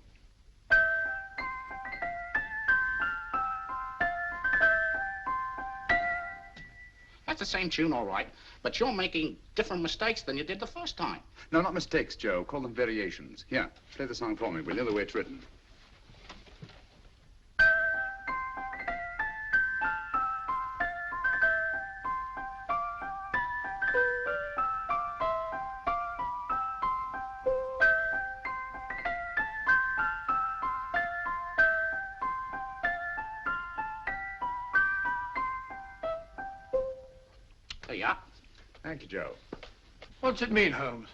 That's the same tune, all right, but you're making different mistakes than you did the first time. No, not mistakes, Joe. Call them variations. Here, play the song for me, will you, the way it's written. There you are. Thank you, Joe. What's it mean, Holmes?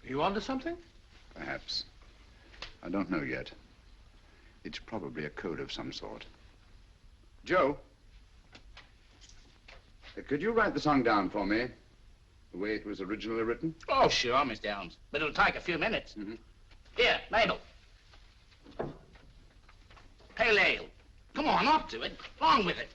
Are you onto something? Perhaps. I don't know yet. It's probably a code of some sort. Joe, could you write the song down for me? The way it was originally written? Oh, sure, Mr. Holmes. But it'll take a few minutes. Mm-hmm. Here, Mabel. Pale ale. Come on, up to it. Along with it.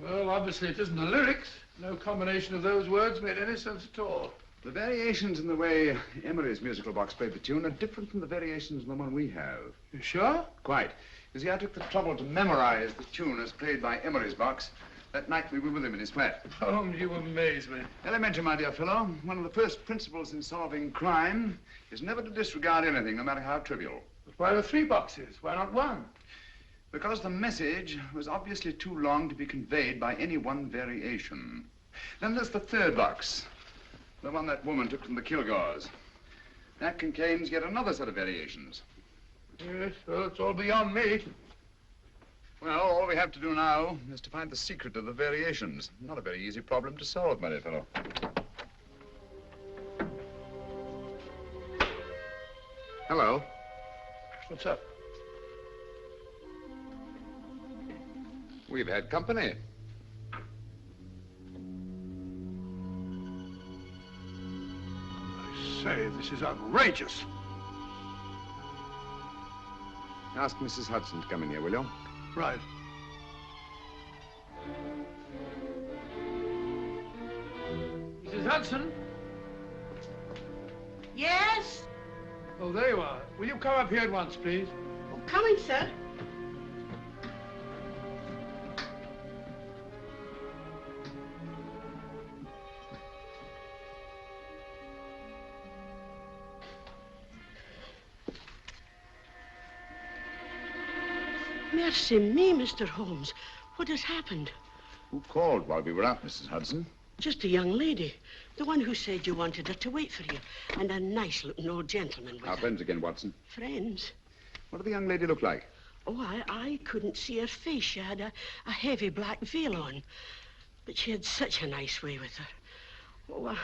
Well, obviously it isn't the lyrics. No combination of those words made any sense at all. The variations in the way Emery's musical box played the tune are different from the variations in the one we have. You sure? Quite. You see, I took the trouble to memorize the tune as played by Emery's box that night we were with him in his flat. Holmes, you amaze me. Elementary, my dear fellow. One of the first principles in solving crime is never to disregard anything, no matter how trivial. But why are 3 boxes? Why not 1? Because the message was obviously too long to be conveyed by any one variation. Then there's the 3rd box, the one that woman took from the Kilgores. That contains yet another set of variations. Yes, well, it's all beyond me. Well, all we have to do now is to find the secret of the variations. Not a very easy problem to solve, my dear fellow. Hello. What's up? We've had company. I say, this is outrageous. Ask Mrs. Hudson to come in here, will you? Right. Mrs. Hudson? Yes? Oh, there you are. Will you come up here at once, please? Oh, coming, sir. Mercy me, Mr. Holmes. What has happened? Who called while we were out, Mrs. Hudson? Just a young lady. The one who said you wanted her to wait for you. And a nice-looking old gentleman with Our her. friends again, Watson. Friends? What did the young lady look like? Oh, I couldn't see her face. She had a heavy black veil on. But she had such a nice way with her. Oh,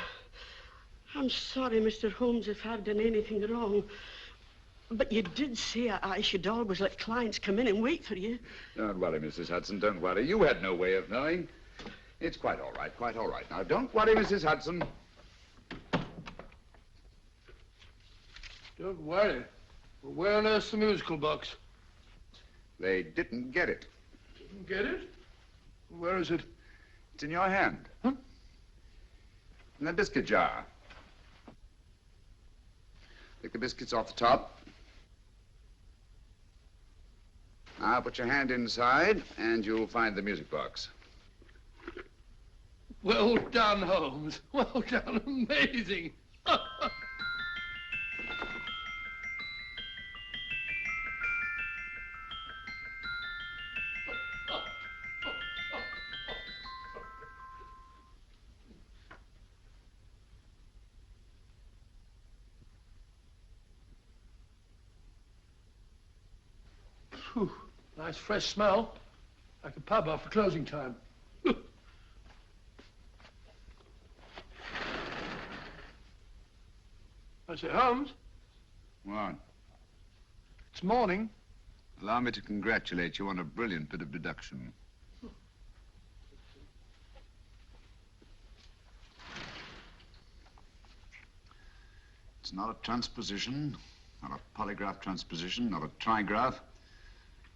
I'm sorry, Mr. Holmes, if I've done anything wrong. But you did say I should always let clients come in and wait for you. Don't worry, Mrs. Hudson, don't worry. You had no way of knowing. It's quite all right, quite all right. Now, don't worry, Mrs. Hudson. Don't worry. Well, where on earth's the musical box? They didn't get it. Didn't get it? Where is it? It's in your hand. Huh? In that biscuit jar. Take the biscuits off the top. Now put your hand inside, and you'll find the music box. Well done, Holmes. Well done. Amazing. Whew. Nice fresh smell. Like a pub after closing time. I say, Holmes. What? It's morning. Allow me to congratulate you on a brilliant bit of deduction. It's not a transposition, not a polygraph transposition, not a trigraph,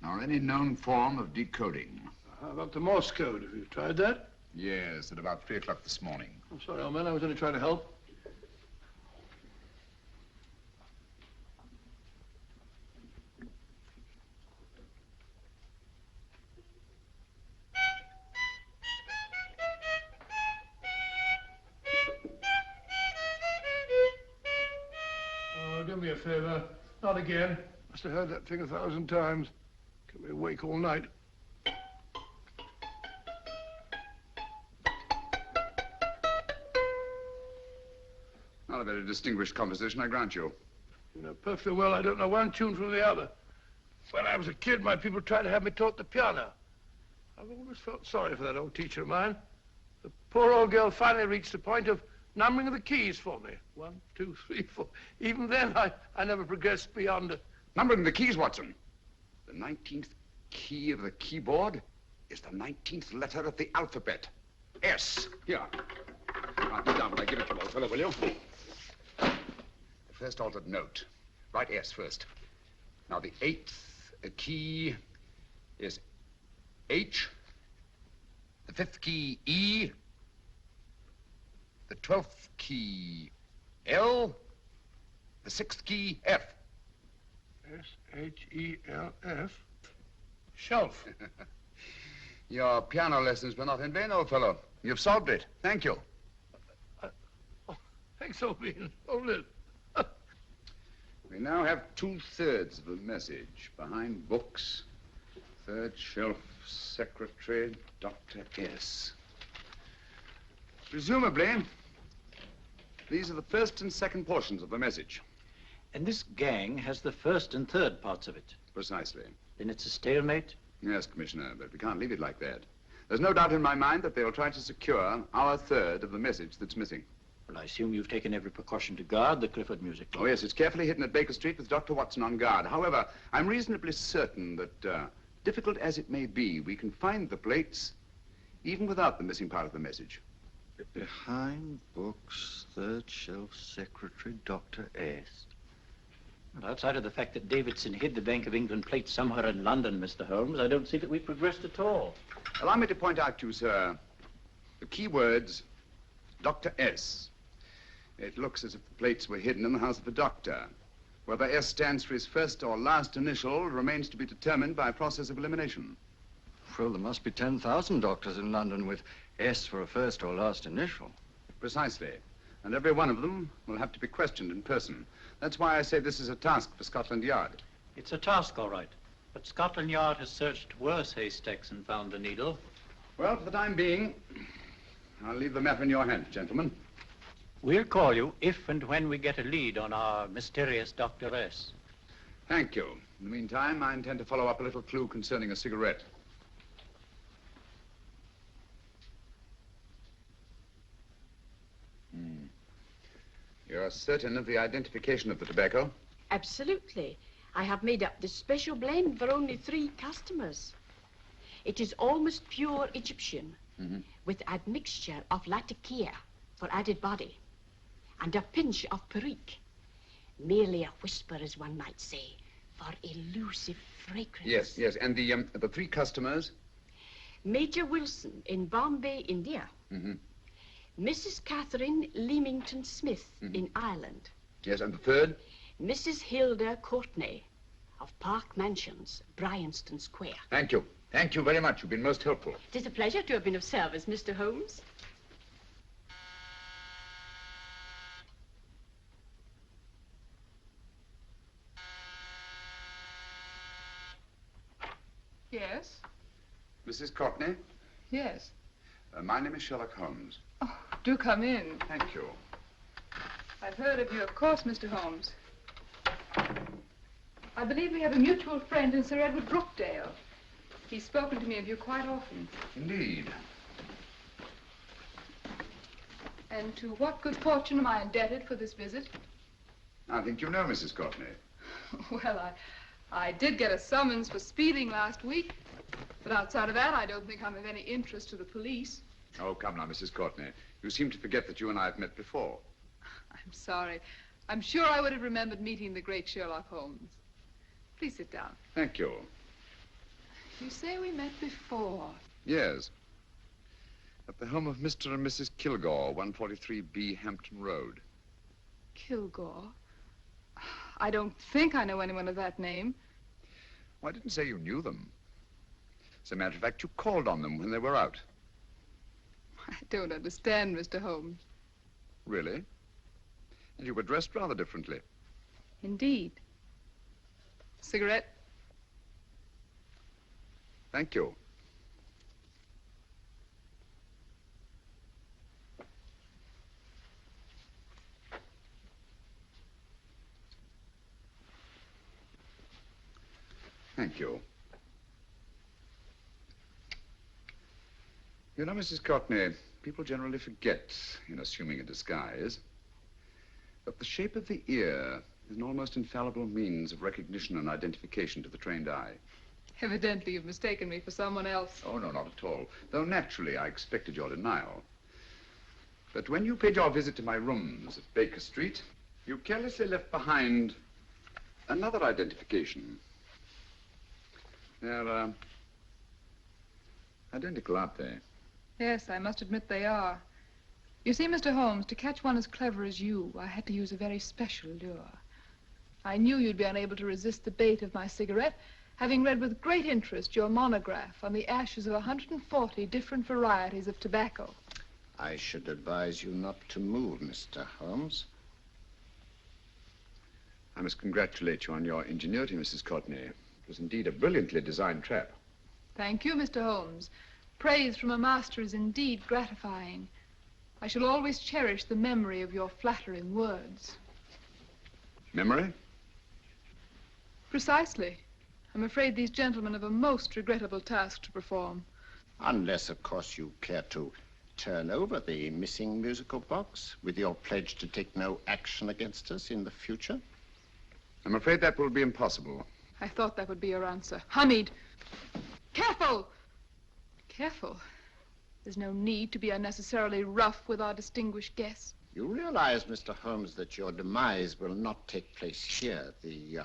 nor any known form of decoding. How about the Morse code? Have you tried that? Yes, at about 3 o'clock this morning. I'm sorry, old man. I was only trying to help. Oh, do me a favor. Not again. Must have heard that thing 1,000 times. Kept me awake all night. Not a very distinguished composition, I grant you. You know perfectly well I don't know one tune from the other. When I was a kid, my people tried to have me taught the piano. I've always felt sorry for that old teacher of mine. The poor old girl finally reached the point of numbering the keys for me. 1, 2, 3, 4. Even then, I never progressed beyond it. Numbering the keys, Watson. The 19th key of the keyboard is the 19th letter of the alphabet. S. Here. Write it down when I give it to you, old fellow, will you? The first altered note. Write S first. Now, the 8th key is H. The 5th key, E. The 12th key, L. The 6th key, F. S-H-E-L-F. Shelf. Your piano lessons were not in vain, old fellow. You've solved it. Thank you. Thanks, Obean. Hold it. We now have 2/3 of the message. Behind books, 3rd shelf, secretary, Dr. S. Presumably, these are the first and second portions of the message. And this gang has the first and third parts of it. Precisely. Then it's a stalemate? Yes, Commissioner, but we can't leave it like that. There's no doubt in my mind that they'll try to secure our 1/3 of the message that's missing. Well, I assume you've taken every precaution to guard the Clifford music club. Oh, yes, it's carefully hidden at Baker Street with Dr. Watson on guard. However, I'm reasonably certain that, difficult as it may be, we can find the plates even without the missing part of the message. Behind books, 3rd shelf, secretary, Dr. S. Well, outside of the fact that Davidson hid the Bank of England plate somewhere in London, Mr. Holmes, I don't see that we've progressed at all. Allow me to point out to you, sir, the key words Dr. S. It looks as if the plates were hidden in the house of the doctor. Whether S stands for his first or last initial remains to be determined by a process of elimination. Well, there must be 10,000 doctors in London with S for a first or last initial. Precisely. And every one of them will have to be questioned in person. That's why I say this is a task for Scotland Yard. It's a task, all right. But Scotland Yard has searched worse haystacks and found the needle. Well, for the time being, I'll leave the matter in your hands, gentlemen. We'll call you if and when we get a lead on our mysterious Dr. S. Thank you. In the meantime, I intend to follow up a little clue concerning a cigarette. You're certain of the identification of the tobacco? Absolutely. I have made up this special blend for only 3 customers. It is almost pure Egyptian, with admixture of latakia for added body, and a pinch of perique. Merely a whisper, as one might say, for elusive fragrance. Yes. And the 3 customers? Major Wilson in Bombay, India. Mrs. Catherine Leamington Smith in Ireland. Yes, and the 3rd? Mrs. Hilda Courtney of Park Mansions, Bryanston Square. Thank you. Thank you very much. You've been most helpful. It is a pleasure to have been of service, Mr. Holmes. Yes? Mrs. Courtney? Yes. My name is Sherlock Holmes. Oh, do come in. Thank you. I've heard of you, of course, Mr. Holmes. I believe we have a mutual friend in Sir Edward Brookdale. He's spoken to me of you quite often. Indeed. And to what good fortune am I indebted for this visit? I think you know Mrs. Courtney. Well, I did get a summons for speeding last week, but outside of that, I don't think I'm of any interest to the police. Oh, come now, Mrs. Courtney. You seem to forget that you and I have met before. I'm sorry. I'm sure I would have remembered meeting the great Sherlock Holmes. Please sit down. Thank you. You say we met before. Yes. At the home of Mr. and Mrs. Kilgore, 143B Hampton Road. Kilgore? I don't think I know anyone of that name. Well, I didn't say you knew them. As a matter of fact, you called on them when they were out. I don't understand, Mr. Holmes. Really? And you were dressed rather differently. Indeed. Cigarette? Thank you. Thank you. You know, Mrs. Courtney, people generally forget, in assuming a disguise, that the shape of the ear is an almost infallible means of recognition and identification to the trained eye. Evidently, you've mistaken me for someone else. Oh, no, not at all. Though naturally, I expected your denial. But when you paid your visit to my rooms at Baker Street, you carelessly left behind another identification. They're, identical, aren't they? Yes, I must admit they are. You see, Mr. Holmes, to catch one as clever as you, I had to use a very special lure. I knew you'd be unable to resist the bait of my cigarette, having read with great interest your monograph on the ashes of 140 different varieties of tobacco. I should advise you not to move, Mr. Holmes. I must congratulate you on your ingenuity, Mrs. Courtney. It was indeed a brilliantly designed trap. Thank you, Mr. Holmes. Praise from a master is indeed gratifying. I shall always cherish the memory of your flattering words. Memory? Precisely. I'm afraid these gentlemen have a most regrettable task to perform. Unless, of course, you care to turn over the missing musical box with your pledge to take no action against us in the future. I'm afraid that will be impossible. I thought that would be your answer. Hamid! Careful! Careful. There's no need to be unnecessarily rough with our distinguished guest. You realize, Mr. Holmes, that your demise will not take place here. The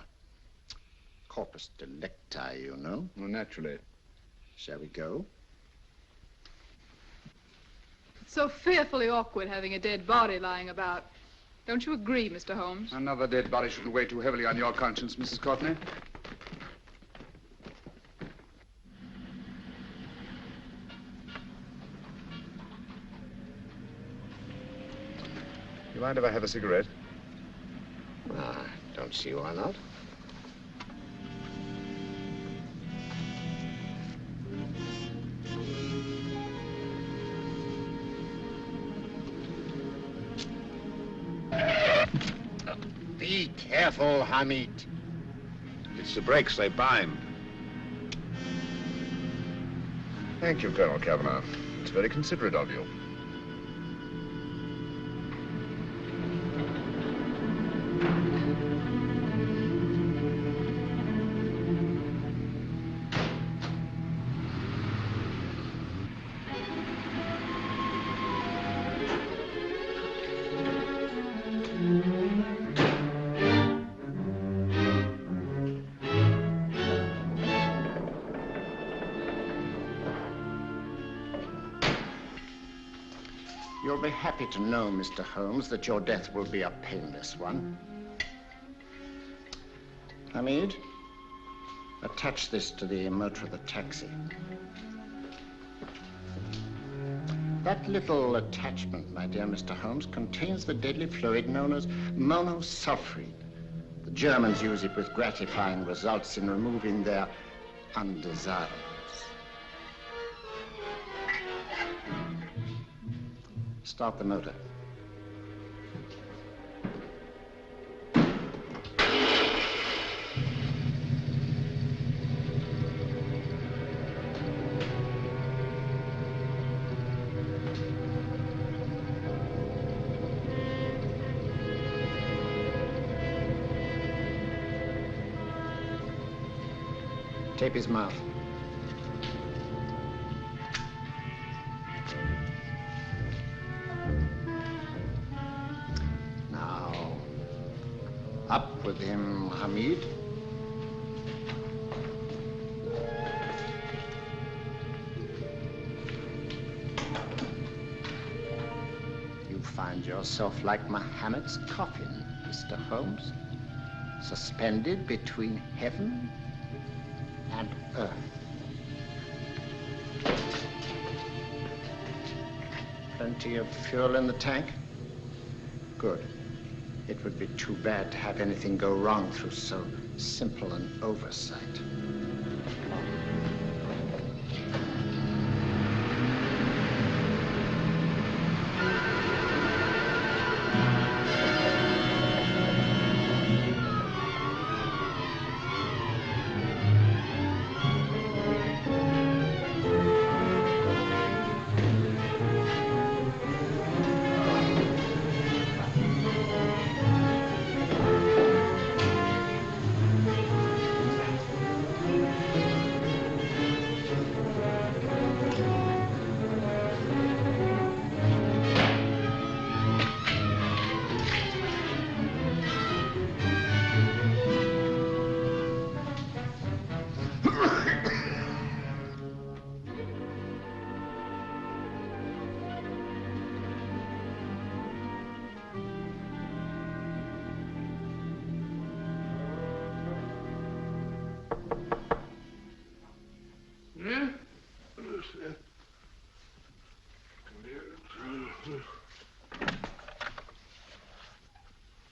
corpus delicti, you know. Well, naturally. Shall we go? So fearfully awkward having a dead body lying about. Don't you agree, Mr. Holmes? Another dead body shouldn't weigh too heavily on your conscience, Mrs. Courtney. You mind if I have a cigarette? Don't see why not. Be careful, Hamid. It's the brakes, they bind. Thank you, Colonel Cavanaugh. It's very considerate of you. You'll be happy to know, Mr. Holmes, that your death will be a painless one. Hamid, attach this to the motor of the taxi. That little attachment, my dear Mr. Holmes, contains the deadly fluid known as monosulfide. The Germans use it with gratifying results in removing their undesirables. Start the motor. Tape his mouth. Now, up with him, Hamid. You find yourself like Muhammad's coffin, Mr. Holmes, suspended between heaven and earth. Plenty of fuel in the tank? Good. It would be too bad to have anything go wrong through so simple an oversight.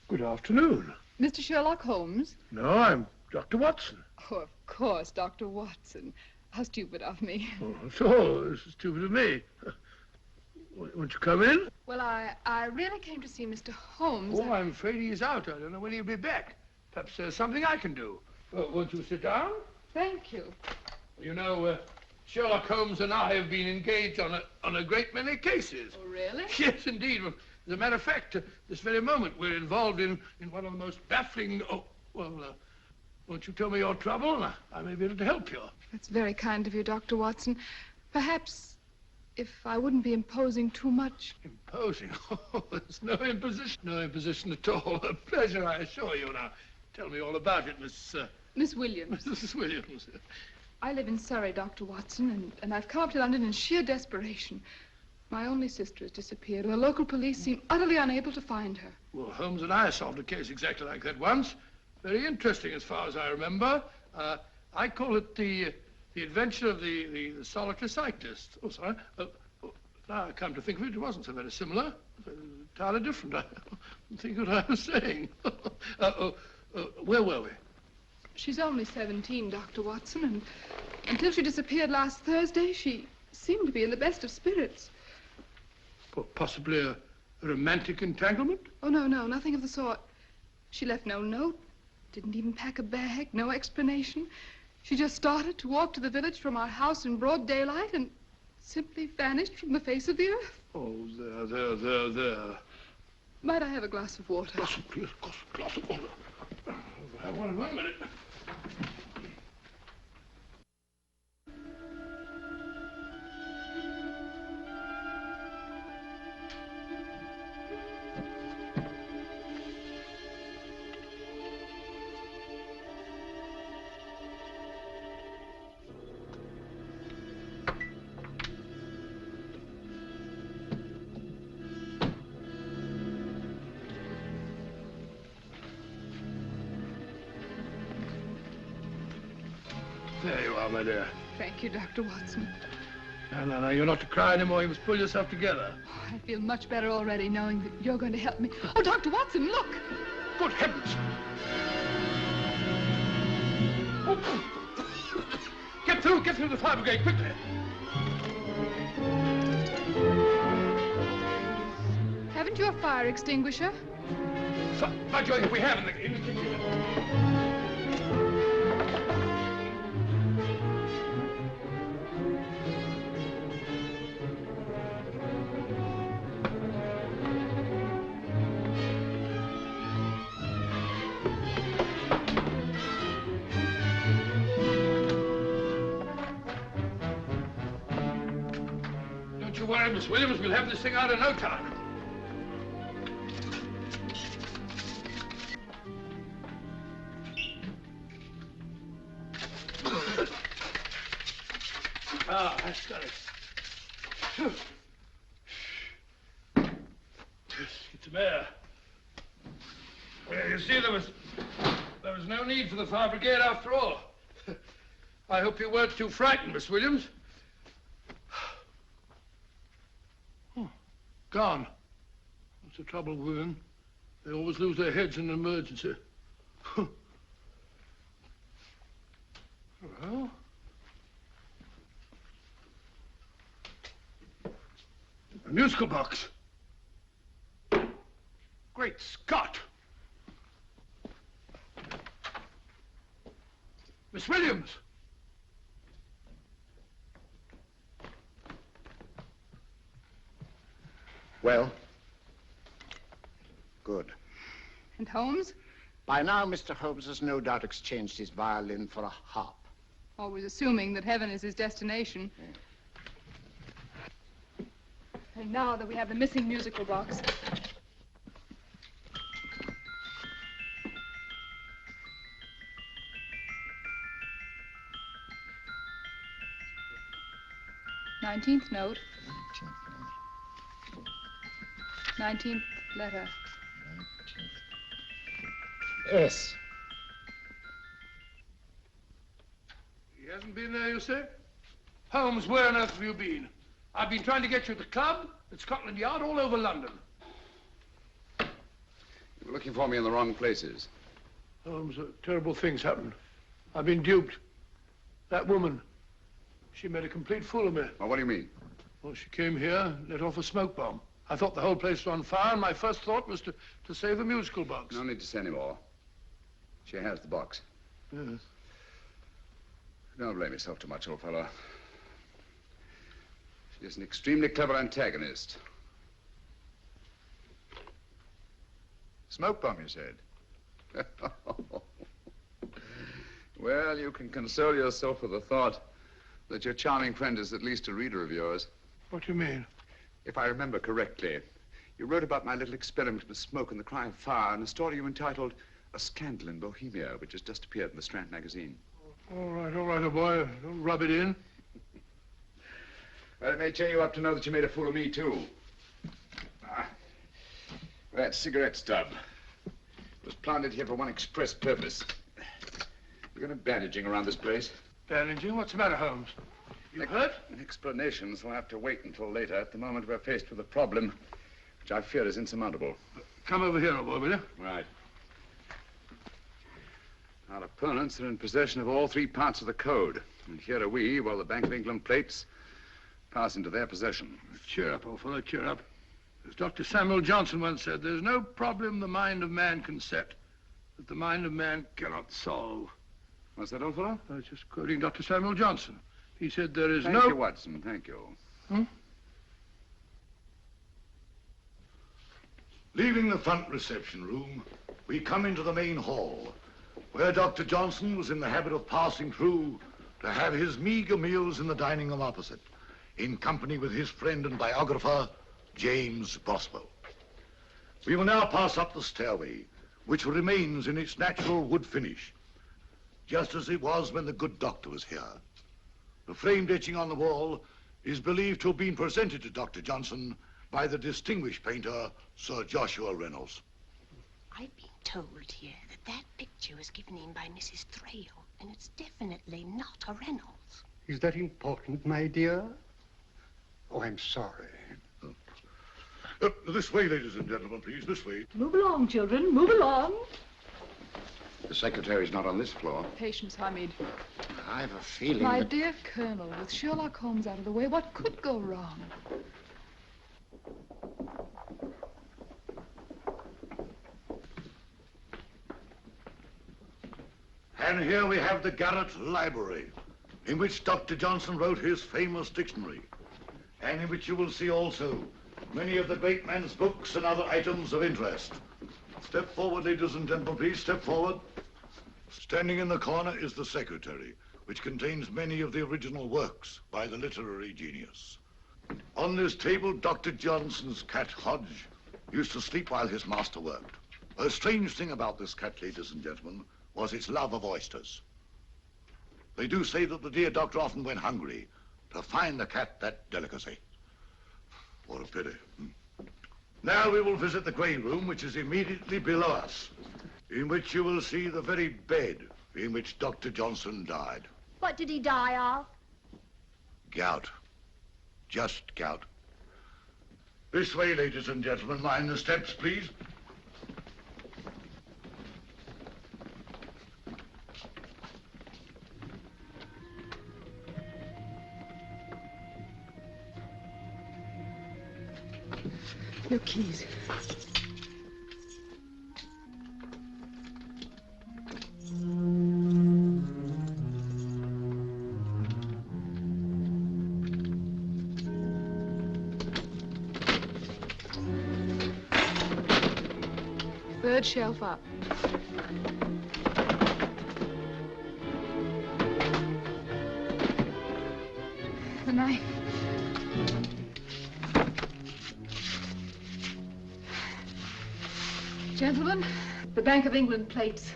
Good afternoon. Mr. Sherlock Holmes? No, I'm Dr. Watson. Oh, of course, Dr. Watson. How stupid of me. Oh, so this is stupid of me. Won't you come in? Well, I really came to see Mr. Holmes. Oh, I'm afraid he's out. I don't know when he'll be back. Perhaps there's something I can do. Won't you sit down? Thank you. You know, Sherlock Holmes and I have been engaged on a great many cases. Oh, really? Yes, indeed. Well, as a matter of fact, this very moment we're involved in one of the most baffling... Oh, well, won't you tell me your trouble? I may be able to help you. That's very kind of you, Dr. Watson. Perhaps if I wouldn't be imposing too much. Imposing? Oh, there's no imposition. No imposition at all. A pleasure, I assure you. Now, tell me all about it, Miss Williams. Mrs. Williams. I live in Surrey, Dr. Watson, and I've come up to London in sheer desperation. My only sister has disappeared, and the local police seem utterly unable to find her. Well, Holmes and I solved a case exactly like that once. Very interesting as far as I remember. I call it the adventure of the solitary cyclist. Oh, sorry. Now I come to think of it, it wasn't so very similar. Entirely different. I don't think what I was saying. Where were we? She's only 17, Dr. Watson, and until she disappeared last Thursday, she seemed to be in the best of spirits. Possibly a romantic entanglement? Oh, no, nothing of the sort. She left no note, didn't even pack a bag, no explanation. She just started to walk to the village from our house in broad daylight and simply vanished from the face of the earth. Oh, there. Might I have a glass of water? Glass of water. Have one minute. There you are, my dear. Thank you, Dr. Watson. No, you're not to cry anymore. You must pull yourself together. Oh, I feel much better already knowing that you're going to help me. Oh, Dr. Watson, look! Good heavens! Oh. Get through the fire brigade, quickly! Haven't you a fire extinguisher? By Jove, we have in the kitchen. Don't you worry, Miss Williams. We'll have this thing out in no time. That's got it. Get some air. Well, you see, there was no need for the fire brigade after all. I hope you weren't too frightened, Miss Williams. Oh, gone. That's the trouble with women. They always lose their heads in an emergency. Well... a musical box. Great Scott! Miss Williams! Well? Good. And Holmes? By now, Mr. Holmes has no doubt exchanged his violin for a harp. Always assuming that heaven is his destination. Yeah. And now that we have the missing musical box. Nineteenth note. 19th letter. Yes. He hasn't been there, you say? Holmes, where on earth have you been? I've been trying to get you at the club, at Scotland Yard, all over London. You were looking for me in the wrong places. Holmes, terrible things happened. I've been duped. That woman, she made a complete fool of me. Well, what do you mean? Well, she came here, let off a smoke bomb. I thought the whole place was on fire, and my first thought was to save the musical box. No need to say any more. She has the box. Yes. Don't blame yourself too much, old fellow. She's an extremely clever antagonist. Smoke bomb, you said? Well, you can console yourself with the thought that your charming friend is at least a reader of yours. What do you mean? If I remember correctly, you wrote about my little experiment with smoke and the cry of fire in a story you entitled A Scandal in Bohemia, which has just appeared in the Strand magazine. All right, old boy. Don't rub it in. Well, it may cheer you up to know that you made a fool of me, too. That cigarette stub was planted here for one express purpose. We're going to bandaging around this place. Bandaging? What's the matter, Holmes? You hurt? Explanations will have to wait until later. At the moment, we're faced with a problem which I fear is insurmountable. Come over here, old boy, will you? Right. Our opponents are in possession of all three parts of the code. And here are we, while the Bank of England plates pass into their possession. Cheer up, old fellow, cheer up. As Dr. Samuel Johnson once said, there's no problem the mind of man can set that the mind of man cannot solve. What's that, old fellow? I was just quoting Dr. Samuel Johnson. He said there is Thank you, Watson, thank you. Leaving the front reception room, we come into the main hall, where Dr. Johnson was in the habit of passing through to have his meager meals in the dining room opposite, in company with his friend and biographer, James Boswell. We will now pass up the stairway, which remains in its natural wood finish, just as it was when the good doctor was here. The framed etching on the wall is believed to have been presented to Dr. Johnson by the distinguished painter, Sir Joshua Reynolds. I've been told here that picture was given in by Mrs. Thrale, and it's definitely not a Reynolds. Is that important, my dear? Oh, I'm sorry. This way, ladies and gentlemen, please, this way. Move along, children, move along. The secretary's not on this floor. Patience, Hamid. I've a feeling My that... dear Colonel, with Sherlock Holmes out of the way, what could go wrong? And here we have the Garrett Library, in which Dr. Johnson wrote his famous dictionary, and in which you will see also many of the great man's books and other items of interest. Step forward, ladies and gentlemen, please, step forward. Standing in the corner is the secretary, which contains many of the original works by the literary genius. On this table, Dr. Johnson's cat, Hodge, used to sleep while his master worked. A strange thing about this cat, ladies and gentlemen, was its love of oysters. They do say that the dear doctor often went hungry to find the cat that delicacy. What a pity. Now we will visit the grey room, which is immediately below us, in which you will see the very bed in which Dr. Johnson died. What did he die of? Gout. Just gout. This way, ladies and gentlemen. Mind the steps, please. No keys. Third shelf up. The knife. Gentlemen, the Bank of England plates.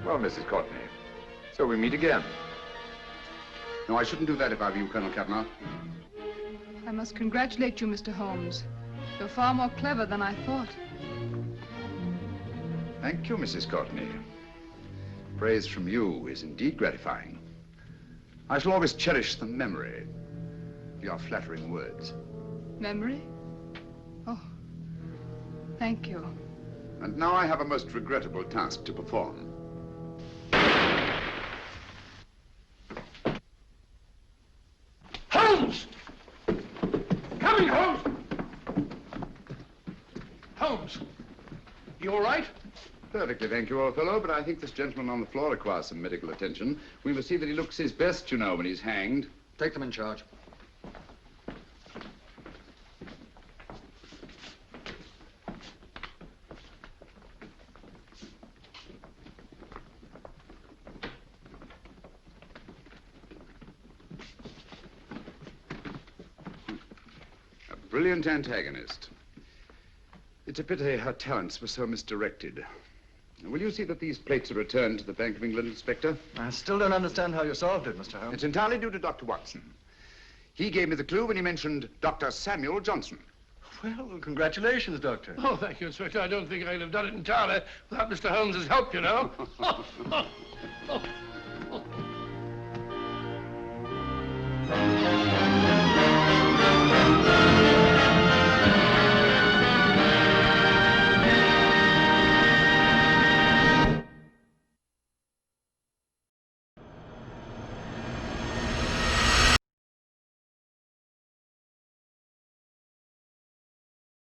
Well, Mrs. Courtney, so we meet again. No, I shouldn't do that if I were you, Colonel Cavanaugh. I must congratulate you, Mr. Holmes. You're far more clever than I thought. Thank you, Mrs. Courtney. Praise from you is indeed gratifying. I shall always cherish the memory of your flattering words. Memory? Oh, thank you. And now I have a most regrettable task to perform. Holmes! Coming, Holmes! Holmes, you all right? Perfectly, thank you, old fellow, but I think this gentleman on the floor requires some medical attention. We must see that he looks his best, you know, when he's hanged. Take them in charge. Brilliant antagonist. It's a pity her talents were so misdirected. Will you see that these plates are returned to the Bank of England, Inspector? I still don't understand how you solved it, Mr. Holmes. It's entirely due to Dr. Watson. He gave me the clue when he mentioned Dr. Samuel Johnson. Well, congratulations, Doctor. Oh, thank you, Inspector. I don't think I'd have done it entirely without Mr. Holmes's help, you know.